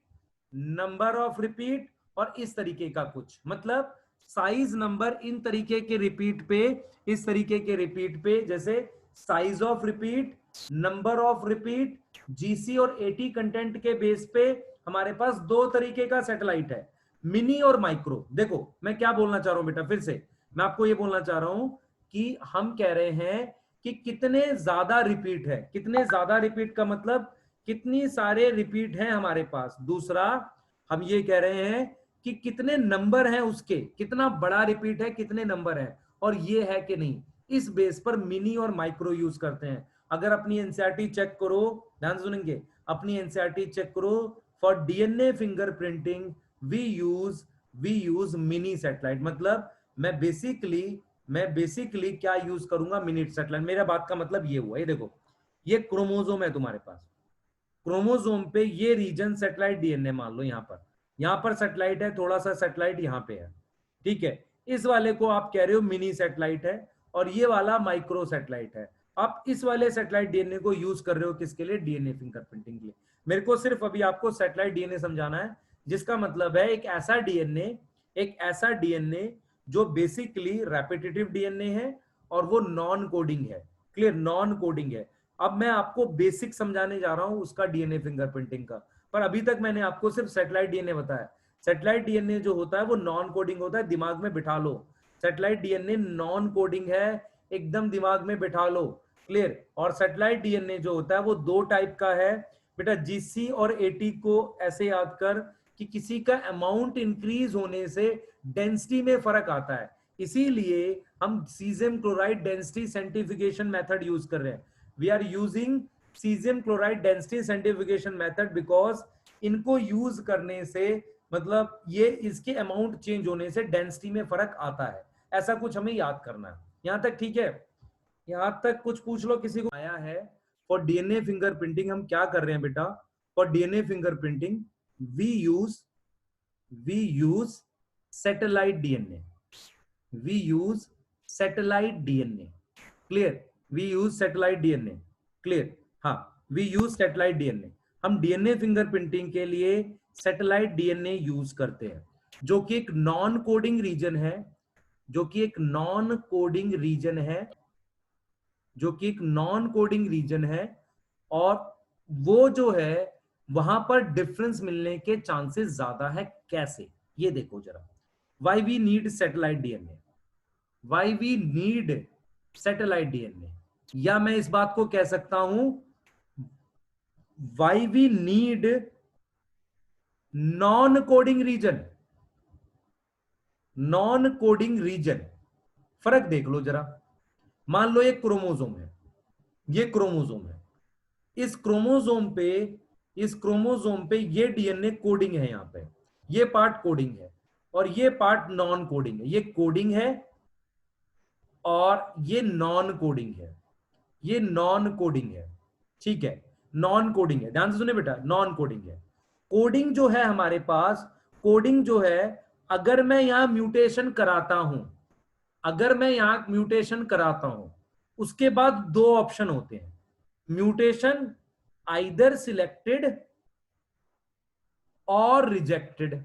number of repeat, और इस तरीके का कुछ। मतलब साइज, नंबर, इन तरीके के रिपीट पे, इस तरीके के रिपीट पे, जैसे size of repeat, number of repeat, GC और एटी कंटेंट के बेस पे हमारे पास दो तरीके का सैटेलाइट है, मिनी और माइक्रो। देखो मैं क्या बोलना चाह रहा हूं बेटा, फिर से मैं आपको ये बोलना चाह रहा हूं कि हम कह रहे हैं कि कितने ज्यादा रिपीट है, कितने ज्यादा रिपीट का मतलब कितनी सारे रिपीट हैं हमारे पास। दूसरा हम ये कह रहे हैं कि कितने नंबर हैं उसके, कितना बड़ा रिपीट है, कितने नंबर हैं, और ये है कि नहीं। इस बेस पर मिनी और माइक्रो यूज करते हैं। अगर अपनी एनसीईआरटी चेक करो, ध्यान सुनेंगे, अपनी एनसीईआरटी चेक करो, for DNA fingerprinting we use mini satellite. मतलब मैं बेसिकली क्या यूज करूंगा, मिनी सैटेलाइट। मेरा बात का मतलब ये हुआ, ये देखो ये क्रोमोसोम है तुम्हारे पास, क्रोमोसोम पे ये रीजन सैटेलाइट डीएनए मान लो, यहां पर सैटेलाइट है, थोड़ा सा सैटेलाइट यहां पे है, ठीक है। इस वाले को आप कह रहे हो मिनी सैटेलाइट है, और ये वाला माइक्रो सैटेलाइट है। आप इस वाले सैटेलाइट डीएनए को यूज कर रहे हो किसके लिए, डीएनए फिंगरप्रिंटिंग के लिए। मेरे को सिर्फ अभी आपको सैटेलाइट डीएनए समझाना है, जिसका मतलब है एक ऐसा डीएनए जो बेसिकली रेपिटेटिव डीएनए है और वो नॉन कोडिंग है। क्लियर, नॉन कोडिंग है। अब मैं आपको बेसिक समझाने जा रहा हूं उसका डीएनए फिंगरप्रिंटिंग का, पर अभी तक मैंने आपको सिर्फ सैटेलाइट डीएनए बताया। सैटेलाइट डीएनए जो होता है वो नॉन कोडिंग होता है, दिमाग में बिठा लो। सैटेलाइट डीएनए नॉन कोडिंग है, एकदम दिमाग में बिठा लो। क्लियर। और सैटेलाइट डीएनए जो होता है वो दो टाइप का है बेटा, जीसी और एटी को ऐसे याद कर कि किसी का अमाउंट इंक्रीज होने से डेंसिटी में फर्क आता है, इसीलिए हम caesium chloride density centrifugation method use कर रहे हैं। We are using caesium chloride density centrifugation method because इनको यूज करने से मतलब ये इसके अमाउंट चेंज होने से डेंसिटी में फर्क आता है। ऐसा कुछ हमें याद करना है। यहां तक ठीक है? यहां तक कुछ पूछ लो किसी को आया है। फॉर डीएनए फिंगरप्रिंटिंग हम क्या कर रहे हैं बेटा, for DNA fingerprinting we use satellite DNA, we use satellite DNA. Clear, we use satellite DNA. Clear, हाँ, we use satellite DNA. DNA डीएनए फिंगरप्रिंटिंग के लिए सैटेलाइट डीएनए यूज करते हैं, जो कि एक नॉन कोडिंग रीजन है, जो कि एक नॉन कोडिंग रीजन है, जो कि एक नॉन कोडिंग रीजन है। और वो जो है वहां पर डिफरेंस मिलने के चांसेस ज्यादा है। कैसे, ये देखो जरा। Why we need satellite DNA, why we need satellite DNA, या मैं इस बात को कह सकता हूं why we need non coding region, non coding region. फर्क देख लो जरा। मान लो एक क्रोमोसोम है, ये क्रोमोसोम है, इस क्रोमोसोम पे इस क्रोमोसोम पे ये डीएनए कोडिंग है, यहां पे ये पार्ट कोडिंग है और ये पार्ट नॉन कोडिंग है। ये कोडिंग है और ये नॉन कोडिंग है, ये नॉन कोडिंग है, ठीक है, नॉन कोडिंग है। ध्यान से सुने बेटा, नॉन कोडिंग है। कोडिंग जो है हमारे पास, कोडिंग जो है, अगर मैं यहां म्यूटेशन कराता हूं, अगर मैं यहां म्यूटेशन कराता हूं, उसके बाद दो ऑप्शन होते हैं, म्यूटेशन आइदर सिलेक्टेड और रिजेक्टेड,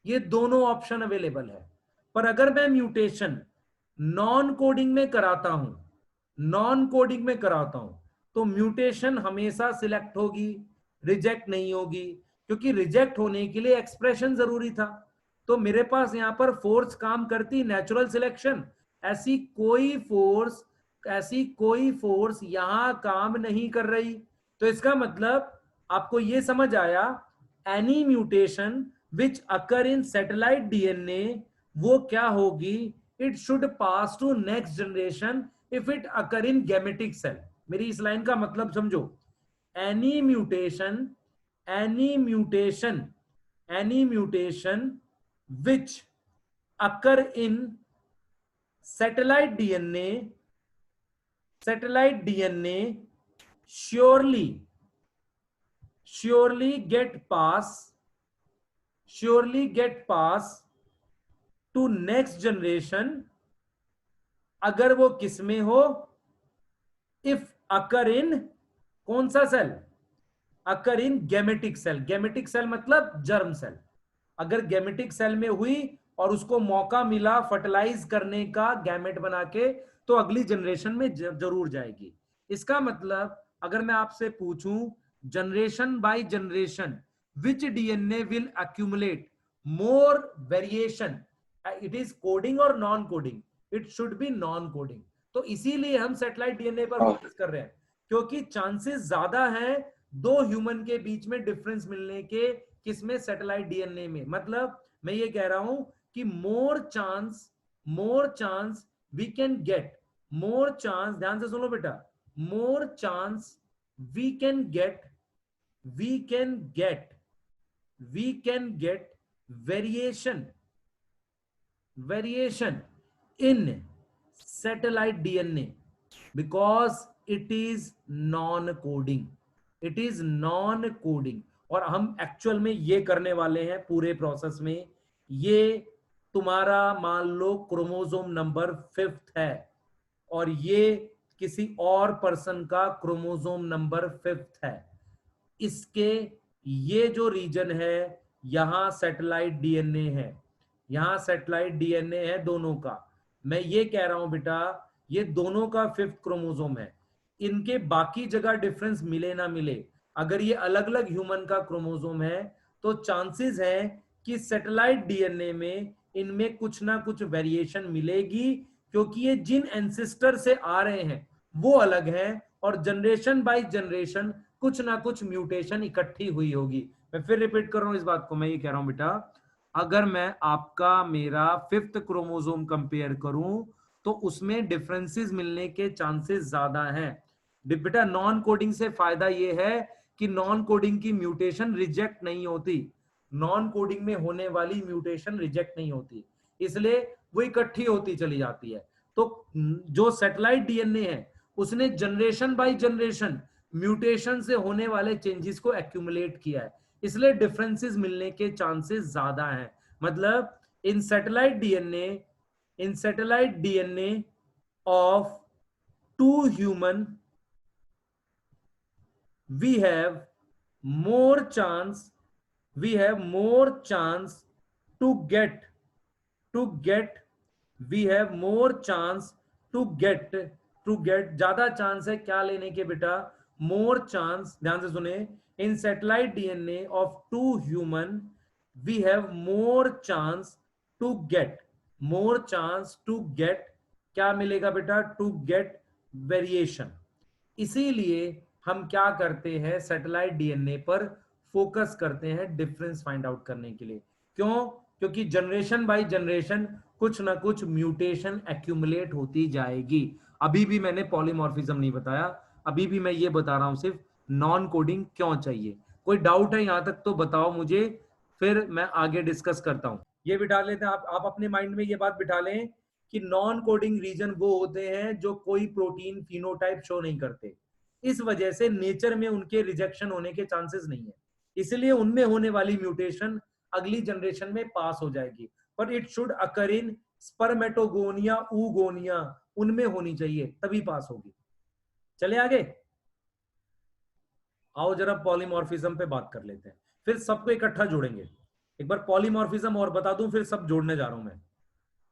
ये दोनों ऑप्शन अवेलेबल है। पर अगर मैं म्यूटेशन नॉन कोडिंग में कराता हूं, नॉन कोडिंग में कराता हूं, तो म्यूटेशन हमेशा सिलेक्ट होगी, रिजेक्ट नहीं होगी, क्योंकि रिजेक्ट होने के लिए एक्सप्रेशन जरूरी था। तो मेरे पास यहां पर फोर्स काम करती, नेचुरल सिलेक्शन। ऐसी कोई फोर्स यहां काम नहीं कर रही। तो इसका मतलब आपको यह समझ आया, any mutation which occur in satellite DNA, वो क्या होगी, it should pass to next generation if it occur in gametic cell. मेरी इस लाइन का मतलब समझो, any mutation any mutation any mutation which occur in satellite DNA surely get pass to next generation, अगर वो किस में हो, इफ अकर इन कौन सा cell, occur in gametic cell. Gametic cell मतलब जर्म सेल। अगर गैमेटिक सेल में हुई और उसको मौका मिला फर्टिलाइज करने का गैमेट बना के, तो अगली जनरेशन में जरूर जाएगी। इसका मतलब अगर मैं आपसे पूछूं generation by generation which DNA will accumulate more variation. It is coding or non coding? It should be non coding. तो इसीलिए हम सैटेलाइट डीएनए पर फोकस कर रहे हैं, क्योंकि चांसेस ज्यादा हैं दो ह्यूमन के बीच में डिफरेंस मिलने के, किसमें, सैटेलाइट डीएनए में। मतलब मैं ये कह रहा हूं कि more chance we can get, more chance, ध्यान से सुनो बेटा, more chance we can get variation in satellite DNA because it is non-coding. और हम एक्चुअल में ये करने वाले हैं पूरे प्रोसेस में। ये तुम्हारा मान लो क्रोमोसोम नंबर 5th है और ये किसी और पर्सन का क्रोमोसोम नंबर 5th है। इसके ये जो रीजन है यहां सैटेलाइट डीएनए है, यहां सैटेलाइट डीएनए है दोनों का। मैं ये कह रहा हूं बेटा, ये दोनों का 5th क्रोमोसोम है। इनके बाकी जगह डिफरेंस मिले ना मिले, अगर ये अलग अलग ह्यूमन का क्रोमोसोम है तो चांसेस है कि सैटेलाइट डीएनए में इनमें कुछ ना कुछ वेरिएशन मिलेगी, क्योंकि ये जिन एंसेस्टर से आ रहे हैं वो अलग हैं और जनरेशन बाय जनरेशन कुछ ना कुछ म्यूटेशन इकट्ठी हुई होगी। मैं फिर रिपीट कर रहा हूं इस बात को, मैं ये कह रहा हूं बेटा, अगर मैं आपका मेरा 5th क्रोमोसोम कंपेयर करूं तो उसमें डिफरेंसेस मिलने के चांसेस ज्यादा हैं। बेटा नॉन कोडिंग से फायदा ये है कि नॉन कोडिंग की म्यूटेशन रिजेक्ट नहीं होती, नॉन कोडिंग में होने वाली म्यूटेशन रिजेक्ट नहीं होती, इसलिए वो इकट्ठी होती चली जाती है। तो जो सैटेलाइट डीएनए है उसने जनरेशन बाय जनरेशन म्यूटेशन से होने वाले चेंजेस को एक्यूमुलेट किया है, इसलिए डिफरेंसेस मिलने के चांसेस ज्यादा हैं। मतलब in satellite DNA of 2 human we have more chance to get we have more chance to get ज्यादा चांस है क्या लेने के बेटा, मोर चांस, ध्यान से सुने, in satellite DNA of 2 human we have more chance to get क्या मिलेगा बेटा, टू गेट वेरिएशन। इसीलिए हम क्या करते हैं, सैटेलाइट डीएनए पर फोकस करते हैं डिफरेंस फाइंड आउट करने के लिए। क्यों? क्योंकि जनरेशन बाय जनरेशन कुछ ना कुछ म्यूटेशन एक्यूमुलेट होती जाएगी। अभी भी मैंने पॉलीमॉर्फिज्म नहीं बताया, अभी भी मैं ये बता रहा हूं सिर्फ नॉन कोडिंग क्यों चाहिए। कोई डाउट है यहां तक तो बताओ मुझे, फिर मैं आगे डिस्कस करता हूं। ये बिठा लेते हैं आप अपने माइंड में ये बात बिठा लें कि नॉन कोडिंग रीजन वो होते हैं जो कोई प्रोटीन फिनोटाइप शो नहीं करते, इस वजह से नेचर में उनके रिजेक्शन होने के चांसेस नहीं है, इसलिए उनमें होने वाली म्यूटेशन अगली जनरेशन में पास हो जाएगी। पर it should occur in spermatogonia, oogonia, उनमें होनी चाहिए तभी पास होगी। चले आगे, आओ जरा पॉलीमॉर्फिज्म पे बात कर लेते हैं, फिर सबको इकट्ठा जोड़ेंगे। एक बार पॉलीमॉर्फिज्म और बता दूं, फिर सब जोड़ने जा रहा हूं मैं।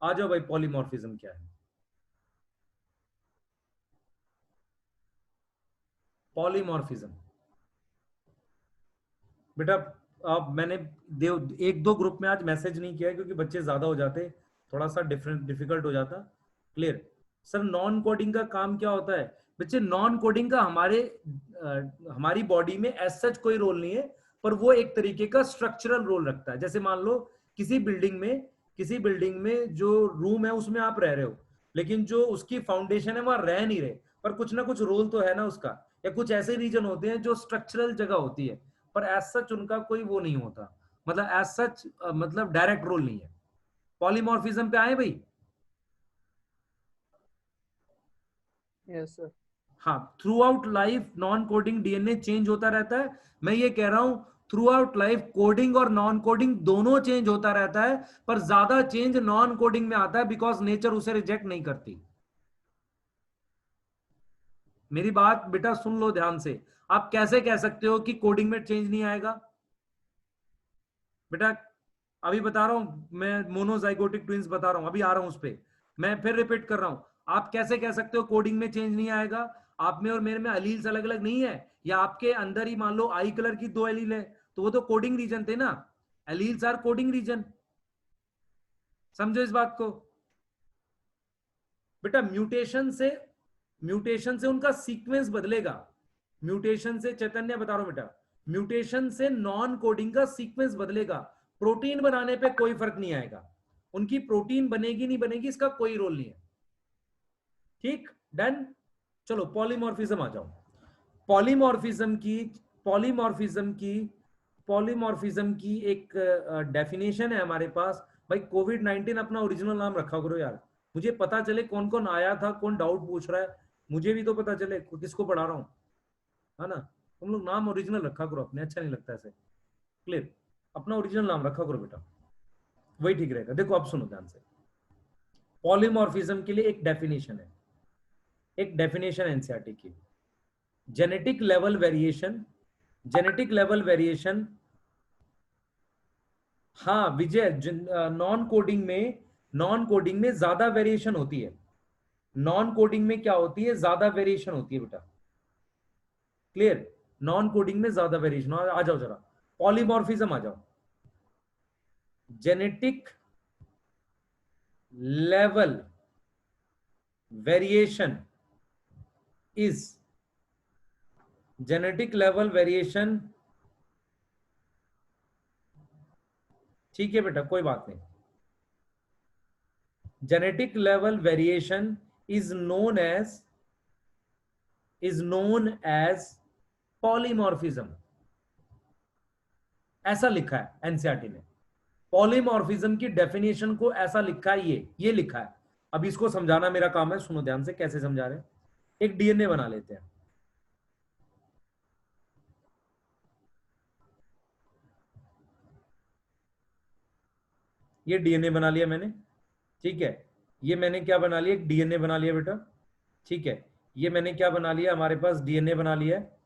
आ जाओ भाई, पॉलीमॉर्फिज्म क्या है। पॉलीमॉर्फिज्म बेटा, अब मैंने एक दो ग्रुप में आज मैसेज नहीं किया क्योंकि बच्चे ज्यादा हो जाते, थोड़ा सा डिफिकल्ट हो जाता। क्लियर? सर नॉन कोडिंग का काम क्या होता है बच्चे? नॉन कोडिंग का हमारी बॉडी में एज सच कोई रोल नहीं है, पर वो एक तरीके का स्ट्रक्चरल रोल रखता है। जैसे मान लो किसी बिल्डिंग में जो रूम है उसमें आप रह रहे हो, लेकिन जो उसकी फाउंडेशन है वहां रह नहीं रहे, पर कुछ ना कुछ रोल तो है ना उसका। या कुछ ऐसे रीजन होते हैं जो स्ट्रक्चरल जगह होती है, पर एज सच उनका कोई वो नहीं होता, मतलब एज सच मतलब डायरेक्ट रोल नहीं है। पॉलीमॉर्फिज्म पे आए भाई? Yes sir. हाँ, throughout life non coding DNA change होता रहता है। मैं ये कह रहा हूं थ्रू आउट लाइफ कोडिंग और नॉन कोडिंग दोनों चेंज होता रहता है, पर ज्यादा चेंज नॉन कोडिंग में आता है बिकॉज नेचर उसे रिजेक्ट नहीं करती। मेरी बात बेटा सुन लो ध्यान से। आप कैसे कह सकते हो कि कोडिंग में चेंज नहीं आएगा? बेटा अभी बता रहा हूं मैं, मोनोजाइगोटिक ट्विंस बता रहा हूं, अभी आ रहा हूं उस पर। मैं फिर रिपीट कर रहा हूं, आप कैसे कह सकते हो कोडिंग में चेंज नहीं आएगा? आप में और मेरे में अलील्स अलग अलग नहीं है, या आपके अंदर ही मान लो आई कलर की 2 एलील है तो वो तो कोडिंग रीजन थे ना, एलील्स आर कोडिंग रीजन। समझो इस बात को बेटा। म्यूटेशन से उनका सीक्वेंस बदलेगा। म्यूटेशन से, चैतन्य बता रहा हूं बेटा, म्यूटेशन से नॉन कोडिंग का सीक्वेंस बदलेगा। प्रोटीन बनाने पे कोई फर्क नहीं आएगा, उनकी प्रोटीन बनेगी नहीं बनेगी इसका कोई रोल नहीं है। ठीक, डन। चलो पॉलीमॉर्फिज्म आ जाओ। पॉलीमॉर्फिज्म की एक डेफिनेशन है हमारे पास। भाई कोविड-19 अपना ओरिजिनल नाम रखा करो यार, मुझे पता चले कौन कौन आया था, कौन डाउट पूछ रहा है, मुझे भी तो पता चले किसको पढ़ा रहा हूं, है ना। तुम लोग नाम ओरिजिनल रखा करो अपने, अच्छा नहीं लगता ऐसे। क्लियर, अपना ओरिजिनल नाम रखा करो बेटा, वही ठीक रहेगा। देखो अब सुनो ध्यान से, पॉलीमॉर्फिज्म के लिए एक डेफिनेशन है, एक डेफिनेशन एनसीईआरटी की। जेनेटिक लेवल वेरिएशन, हाँ विजय, नॉन कोडिंग में ज्यादा वेरिएशन होती है। नॉन कोडिंग में क्या होती है, ज्यादा वेरिएशन होती है बेटा। क्लियर, नॉन कोडिंग में ज्यादा वेरिएशन। आ जाओ जरा पॉलीमॉर्फिज्म आ जाओ। जेनेटिक लेवल वेरिएशन ठीक है बेटा, कोई बात नहीं। Genetic level variation is known as polymorphism. ऐसा लिखा है एनसीईआरटी ने, पॉलीमॉर्फिज्म की डेफिनेशन को ऐसा लिखा है, ये लिखा है। अब इसको समझाना मेरा काम है, सुनो ध्यान से कैसे समझा रहे हैं। एक डीएनए बना लेते हैं, ये डीएनए बना लिया मैंने, ठीक है। ये मैंने क्या बना लिया, एक डीएनए बना लिया बेटा, ठीक है। ये मैंने क्या बना लिया, हमारे पास डीएनए बना लिया है,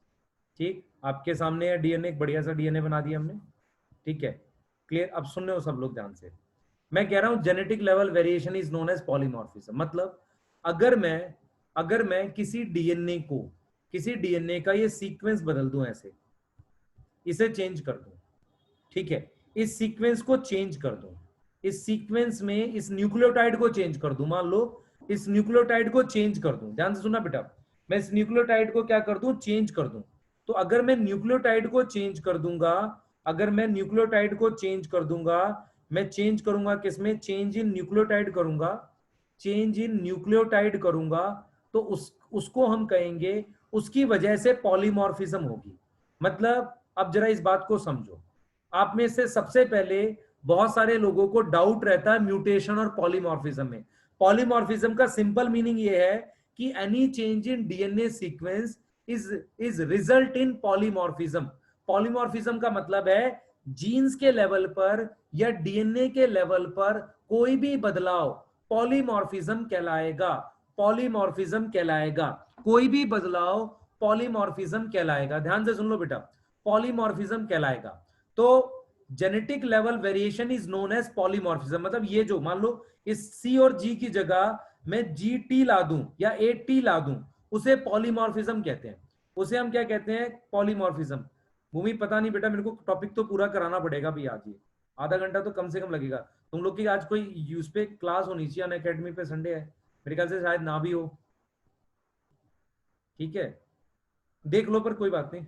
ठीक। आपके सामने है डीएनए, एक बढ़िया सा डीएनए बना दिया हमने, ठीक है। क्लियर, अब सुन रहे हो सब लोग ध्यान से। मैं कह रहा हूं genetic level variation is known as polymorphism. मतलब अगर मैं किसी डीएनए का ये सीक्वेंस बदल दूं, ऐसे इसे चेंज कर दूं, ठीक है, इस सीक्वेंस को चेंज कर दूं, इस सीक्वेंस में इस न्यूक्लियोटाइड को चेंज कर दूं, मान लो इस न्यूक्लियोटाइड को चेंज कर दूं, ध्यान से सुनना बेटा, मैं इस न्यूक्लियोटाइड को क्या कर दूं, चेंज कर दूं। तो अगर मैं न्यूक्लियोटाइड को चेंज कर दूंगा, मैं चेंज करूंगा किसमें, चेंज इन न्यूक्लियोटाइड करूंगा, तो उसको हम कहेंगे, उसकी वजह से पॉलीमॉर्फिज्म होगी। मतलब अब जरा इस बात को समझो, आप में से सबसे पहले बहुत सारे लोगों को डाउट रहता है म्यूटेशन और पॉलीमॉर्फिज्म में। पॉलीमॉर्फिज्म का सिंपल मीनिंग ये है कि any change in DNA sequence is result in polymorphism. Polymorphism का मतलब है जीन्स के लेवल पर या डीएनए के लेवल पर कोई भी बदलाव पॉलीमॉर्फिज्म कहलाएगा। कोई भी बदलाव पॉलीमॉर्फिज्म कहलाएगा। ध्यान से सुन लो बेटा, पॉलीमॉर्फिज्म कहलाएगा। तो genetic level variation is known as polymorphism. मतलब ये जो, मान लो इस सी और जी की जगह मैं जी टी ला दूं या ए टी ला दूं, उसे पॉलीमॉर्फिज्म कहते हैं। उसे हम क्या कहते हैं, पॉलीमॉर्फिज्म। भूमि पता नहीं बेटा, मेरे को टॉपिक तो पूरा कराना पड़ेगा भी आज, ये आधा घंटा तो कम से कम लगेगा। तुम लोग की आज कोई उस पे क्लास होनी चाहिए, अन अकेडमी पे संडे है, मेरे ख्याल से शायद ना भी हो, ठीक है। देख लो, पर कोई बात नहीं,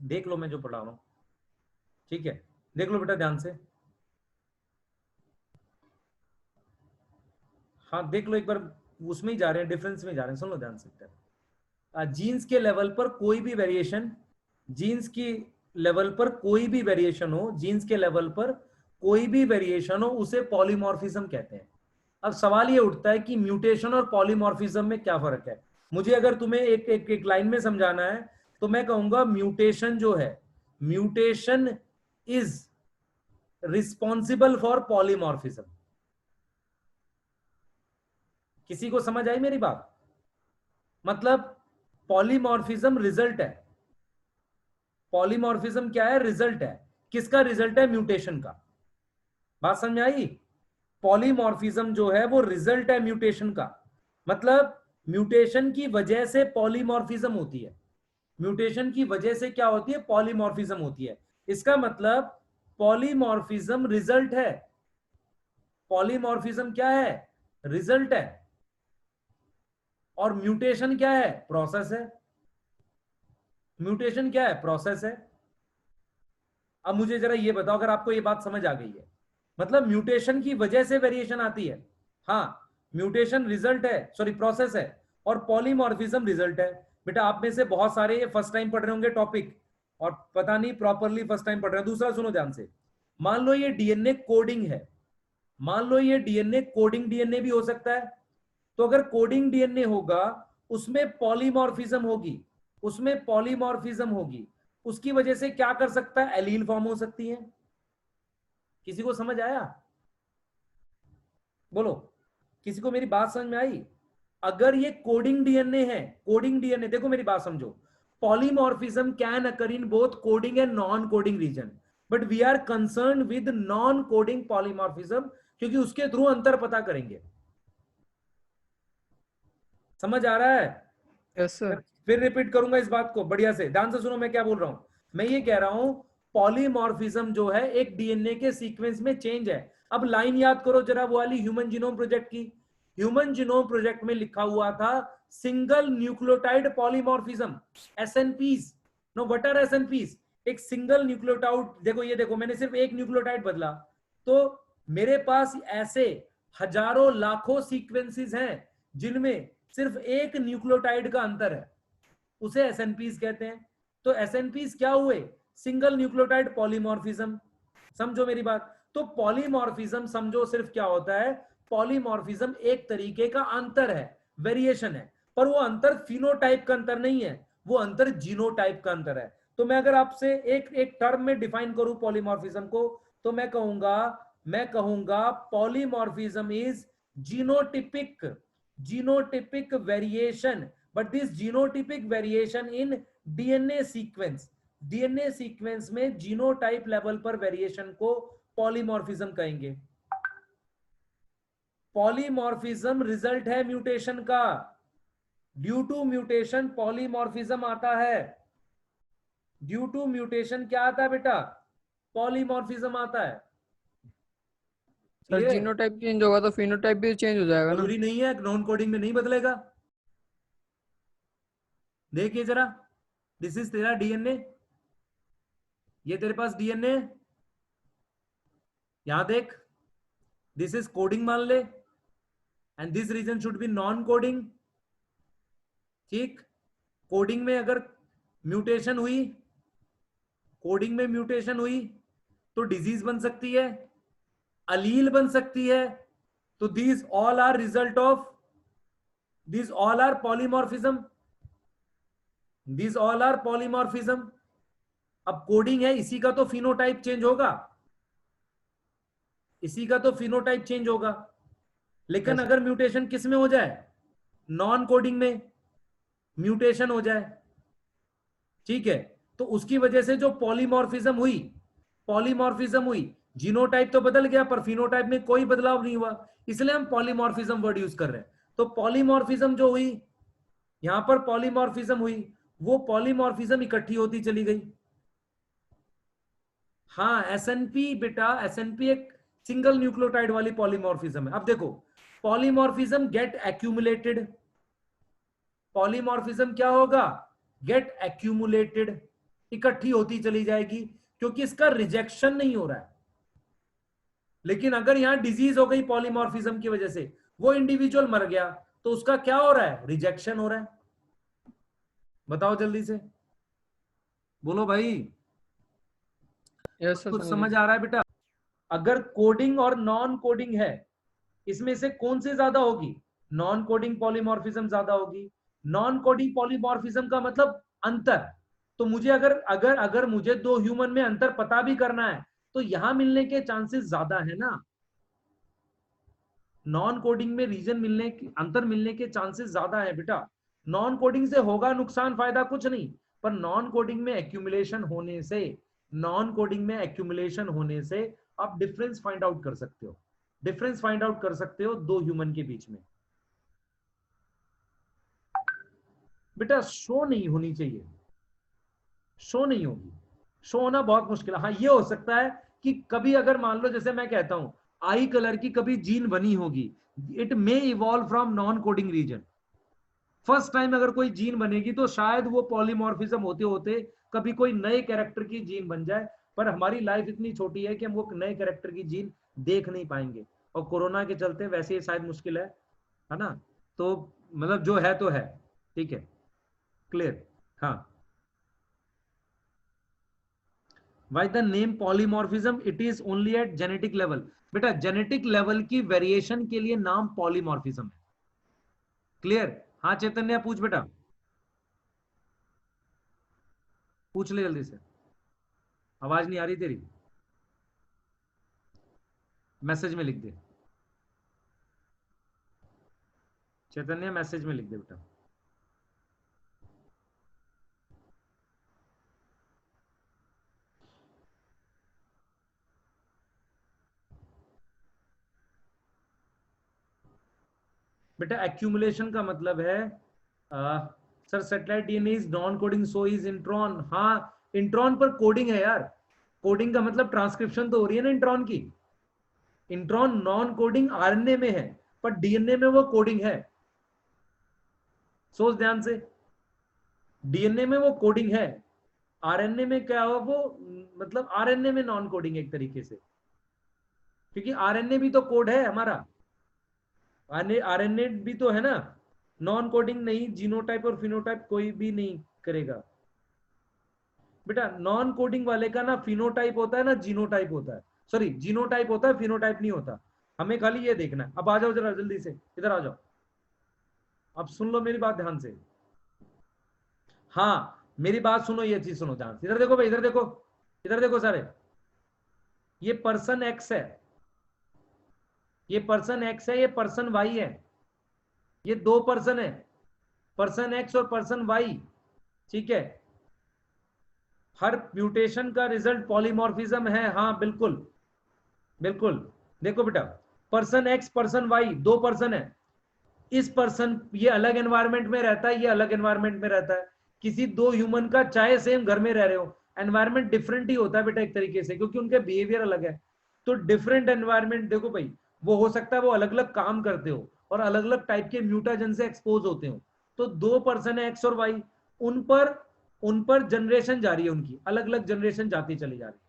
देख लो मैं जो पढ़ा रहा हूं, ठीक है। देख लो बेटा ध्यान से, हाँ देख लो एक बार, उसमें ही जा रहे हैं, डिफरेंस में जा रहे हैं, सुन लो ध्यान से। जीन्स के लेवल पर कोई भी वेरिएशन, जीन्स की लेवल पर कोई भी वेरिएशन हो, उसे पॉलीमॉर्फिज्म कहते हैं। अब सवाल ये उठता है कि म्यूटेशन और पॉलीमॉर्फिज्म में क्या फर्क है। मुझे अगर तुम्हें एक लाइन में समझाना है तो मैं कहूंगा म्यूटेशन जो है, mutation is responsible for polymorphism. किसी को समझ आई मेरी बात? मतलब पॉलीमॉर्फिज्म रिजल्ट है, पॉलीमॉर्फिज्म क्या है, रिजल्ट है। किसका रिजल्ट है, म्यूटेशन का। बात समझ आई? पॉलीमॉर्फिज्म जो है वो रिजल्ट है म्यूटेशन का। मतलब म्यूटेशन की वजह से पॉलीमॉर्फिज्म होती है, म्यूटेशन की वजह से क्या होती है, पॉलीमॉर्फिज्म होती है। इसका मतलब पॉलीमॉर्फिज्म रिजल्ट है। पॉलीमॉर्फिज्म क्या है? रिजल्ट है। और म्यूटेशन क्या है? प्रोसेस है। म्यूटेशन क्या है? प्रोसेस है। अब मुझे जरा ये बताओ, अगर आपको ये बात समझ आ गई है, मतलब म्यूटेशन की वजह से वेरिएशन आती है। हाँ, म्यूटेशन रिजल्ट है, सॉरी प्रोसेस है, और पॉलीमॉर्फिज्म रिजल्ट है। बेटा आप में से बहुत सारे ये फर्स्ट टाइम पढ़ रहे होंगे टॉपिक, और पता नहीं प्रॉपरली फर्स्ट टाइम पढ़ रहे हैं। दूसरा सुनो ध्यान से, मान लो ये डीएनए कोडिंग है, मान लो ये डीएनए कोडिंग डीएनए भी हो सकता है। तो अगर कोडिंग डीएनए होगा, उसमें पॉलीमॉर्फिज्म होगी, उसमें पॉलीमॉर्फिज्म होगी, उसकी वजह से क्या कर सकता है? एलील फॉर्म हो सकती है। किसी को समझ आया? बोलो, किसी को मेरी बात समझ में आई? अगर ये कोडिंग डीएनए है, कोडिंग डीएनए, देखो मेरी बात समझो, polymorphism can occur in both coding and non coding region, but we are concern with non coding polymorphism, क्योंकि उसके थ्रू अंतर पता करेंगे। समझ आ रहा है? Yes sir. फिर रिपीट करूंगा इस बात को, बढ़िया से ध्यान से सुनो मैं क्या बोल रहा हूं। मैं ये कह रहा हूं पॉलीमॉर्फिज्म जो है एक डीएनए के सीक्वेंस में चेंज है। अब लाइन याद करो जरा वो वाली ह्यूमन जीनोम प्रोजेक्ट की। ह्यूमन जीनोम प्रोजेक्ट में लिखा हुआ था single nucleotide polymorphism, SNPs. No, what are SNPs? एक सिंगल न्यूक्लियोटाइड, देखो ये देखो, मैंने सिर्फ एक न्यूक्लियोटाइड बदला, तो मेरे पास ऐसे हजारों लाखों सीक्वेंसेस हैं जिनमें सिर्फ एक न्यूक्लियोटाइड का अंतर है, उसे एसएनपीज कहते हैं। तो एसएनपीज क्या हुए? Single nucleotide polymorphism. समझो मेरी बात। तो पॉलीमॉर्फिज्म समझो सिर्फ क्या होता है? पॉलीमॉर्फिज्म एक तरीके का अंतर है, वेरिएशन है, पर वो अंतर फिनोटाइप का अंतर नहीं है, वो अंतर जीनोटाइप का अंतर है। तो मैं अगर आपसे एक एक टर्म में डिफाइन करूं पॉलीमॉर्फिज्म को, तो मैं कहूंगा polymorphism is genotypic variation, but this genotypic variation in DNA sequence में जीनोटाइप लेवल पर वेरिएशन को पॉलीमॉर्फिज्म कहेंगे। पॉलीमॉर्फिज्म रिजल्ट है म्यूटेशन का। ड्यू टू म्यूटेशन पॉलीमॉर्फिज्म आता है। ड्यू टू म्यूटेशन क्या आता है बेटा? पॉलीमॉर्फिज्म आता है। Sir clear? जीनोटाइप चेंज होगा तो फिनोटाइप भी चेंज हो जाएगा ना? जरूरी नहीं है, नॉन कोडिंग में नहीं बदलेगा। देखिए जरा, दिस इज तेरा डीएनए, ये तेरे पास डीएनए, यहां देख, दिस इज कोडिंग मान ले, and this region should be non coding. ठीक, कोडिंग में अगर म्यूटेशन हुई, कोडिंग में म्यूटेशन हुई तो डिजीज बन सकती है, अलील बन सकती है। तो these all are result of, these all are polymorphism, these all are polymorphism. अब कोडिंग है, इसी का तो फिनोटाइप चेंज होगा, इसी का तो फिनोटाइप चेंज होगा। लेकिन यस अगर म्यूटेशन किस में हो जाए? नॉन कोडिंग में म्यूटेशन हो जाए, ठीक है, तो उसकी वजह से जो पॉलीमॉर्फिज्म हुई, जीनोटाइप तो बदल गया पर फिनोटाइप में कोई बदलाव नहीं हुआ, इसलिए हम पॉलीमॉर्फिज्म वर्ड यूज कर रहे हैं। तो पॉलीमॉर्फिज्म जो हुई, यहां पर पॉलीमॉर्फिज्म हुई, वो पॉलीमॉर्फिज्म इकट्ठी होती चली गई। हाँ, एसएनपी बेटा, एसएनपी एक सिंगल न्यूक्लियोटाइड वाली पॉलीमॉर्फिज्म है। अब देखो, पॉलीमॉर्फिज्म गेट एक्यूमुलेटेड, पॉलीमॉर्फिज्म क्या होगा? गेट एक्यूमुलेटेड, इकट्ठी होती चली जाएगी, क्योंकि इसका रिजेक्शन नहीं हो रहा है। लेकिन अगर यहां डिजीज हो गई पॉलीमॉर्फिज्म की वजह से, वो इंडिविजुअल मर गया, तो उसका क्या हो रहा है? रिजेक्शन हो रहा है। बताओ जल्दी से, बोलो भाई, यस सर, कुछ समझ समझ गए। आ रहा है बेटा? अगर कोडिंग और नॉन कोडिंग है, इसमें से कौन से ज्यादा होगी? नॉन कोडिंग पॉलीमॉर्फिज्म ज्यादा होगी। नॉन कोडिंग पॉलीमॉर्फिज्म का मतलब अंतर। तो मुझे अगर अगर अगर मुझे दो ह्यूमन में अंतर पता भी करना है, तो यहां मिलने के चांसेस ज्यादा है ना। नॉन कोडिंग में रीजन मिलने अंतर मिलने के चांसेस ज्यादा है बेटा। नॉन कोडिंग से होगा नुकसान, फायदा कुछ नहीं, पर नॉन कोडिंग में एक्यूमुलेशन होने से, नॉन कोडिंग में एक्यूमुलेशन होने से आप डिफरेंस फाइंड आउट कर सकते हो, डिफरेंस फाइंड आउट कर सकते हो दो ह्यूमन के बीच में। बेटा शो नहीं होनी चाहिए, शो नहीं होगी, शो होना बहुत मुश्किल है। हाँ ये हो सकता है कि कभी अगर मान लो जैसे मैं कहता हूं आई कलर की कभी जीन बनी होगी, it may evolve from non coding reason. First time अगर कोई जीन बनेगी तो शायद वो पॉलीमॉर्फिज्म होते होते कभी कोई नए कैरेक्टर की जीन बन जाए, पर हमारी लाइफ इतनी छोटी है कि हम वो नए कैरेक्टर की जीन देख नहीं पाएंगे, और कोरोना के चलते वैसे ही शायद मुश्किल है ना। तो मतलब जो है तो है, ठीक है, क्लियर। हाँ, why the name polymorphism, it is only at genetic level. बेटा जेनेटिक लेवल की वेरिएशन के लिए नाम पॉलीमॉर्फिज्म है, क्लियर। हाँ चैतन्य पूछ बेटा, पूछ ले जल्दी से, आवाज नहीं आ रही तेरी, मैसेज में लिख दे चैतन्य, मैसेज में लिख दे बेटा। बेटा एक्यूमुलेशन का मतलब है sir satellite DNA is non coding, so is intron. हाँ इंट्रॉन पर कोडिंग है यार, कोडिंग का मतलब ट्रांसक्रिप्शन तो हो रही है ना इंट्रॉन की। इंट्रॉन नॉन कोडिंग आरएनए में है, पर डीएनए में वो कोडिंग है। सोच ध्यान से, डीएनए में वो कोडिंग है, आरएनए में क्या हुआ वो, मतलब आरएनए में नॉन कोडिंग एक तरीके से, क्योंकि आरएनए भी तो कोड है हमारा, आरएनए भी तो है ना, नॉन कोडिंग नहीं, जीनोटाइप और फिनोटाइप कोई भी नहीं करेगा। बेटा नॉन कोडिंग वाले का ना फिनोटाइप होता है ना जीनोटाइप होता है, सॉरी जीनोटाइप होता है फिनोटाइप नहीं होता। हमें खाली ये देखना है। अब आ जाओ जरा जल्दी से, इधर आ जाओ, अब सुन लो मेरी बात ध्यान से। हाँ मेरी बात सुनो, ये चीज सुनो ध्यान से, इधर देखो भाई, इधर देखो, इधर देखो सारे, ये पर्सन एक्स है, ये पर्सन एक्स है, ये पर्सन वाई है, ये दो पर्सन है, पर्सन एक्स और पर्सन वाई, ठीक है। हर म्यूटेशन का रिजल्ट पॉलीमॉर्फिज्म है, हाँ बिल्कुल बिल्कुल। देखो बेटा, पर्सन एक्स पर्सन वाई दो पर्सन है, इस पर्सन ये अलग एनवायरनमेंट में रहता है, ये अलग एनवायरनमेंट में रहता है। किसी दो ह्यूमन का चाहे सेम घर में रह रहे हो, एनवायरनमेंट डिफरेंट ही होता है बेटा एक तरीके से, क्योंकि उनके बिहेवियर अलग है। तो डिफरेंट एनवायरनमेंट, देखो भाई वो हो सकता है वो अलग अलग काम करते हो और अलग अलग टाइप के म्यूटाजन से एक्सपोज होते हो। तो दो पर्सन है एक्स और वाई, उन पर जनरेशन जा रही है, उनकी अलग अलग जनरेशन जाती चली जा रही है।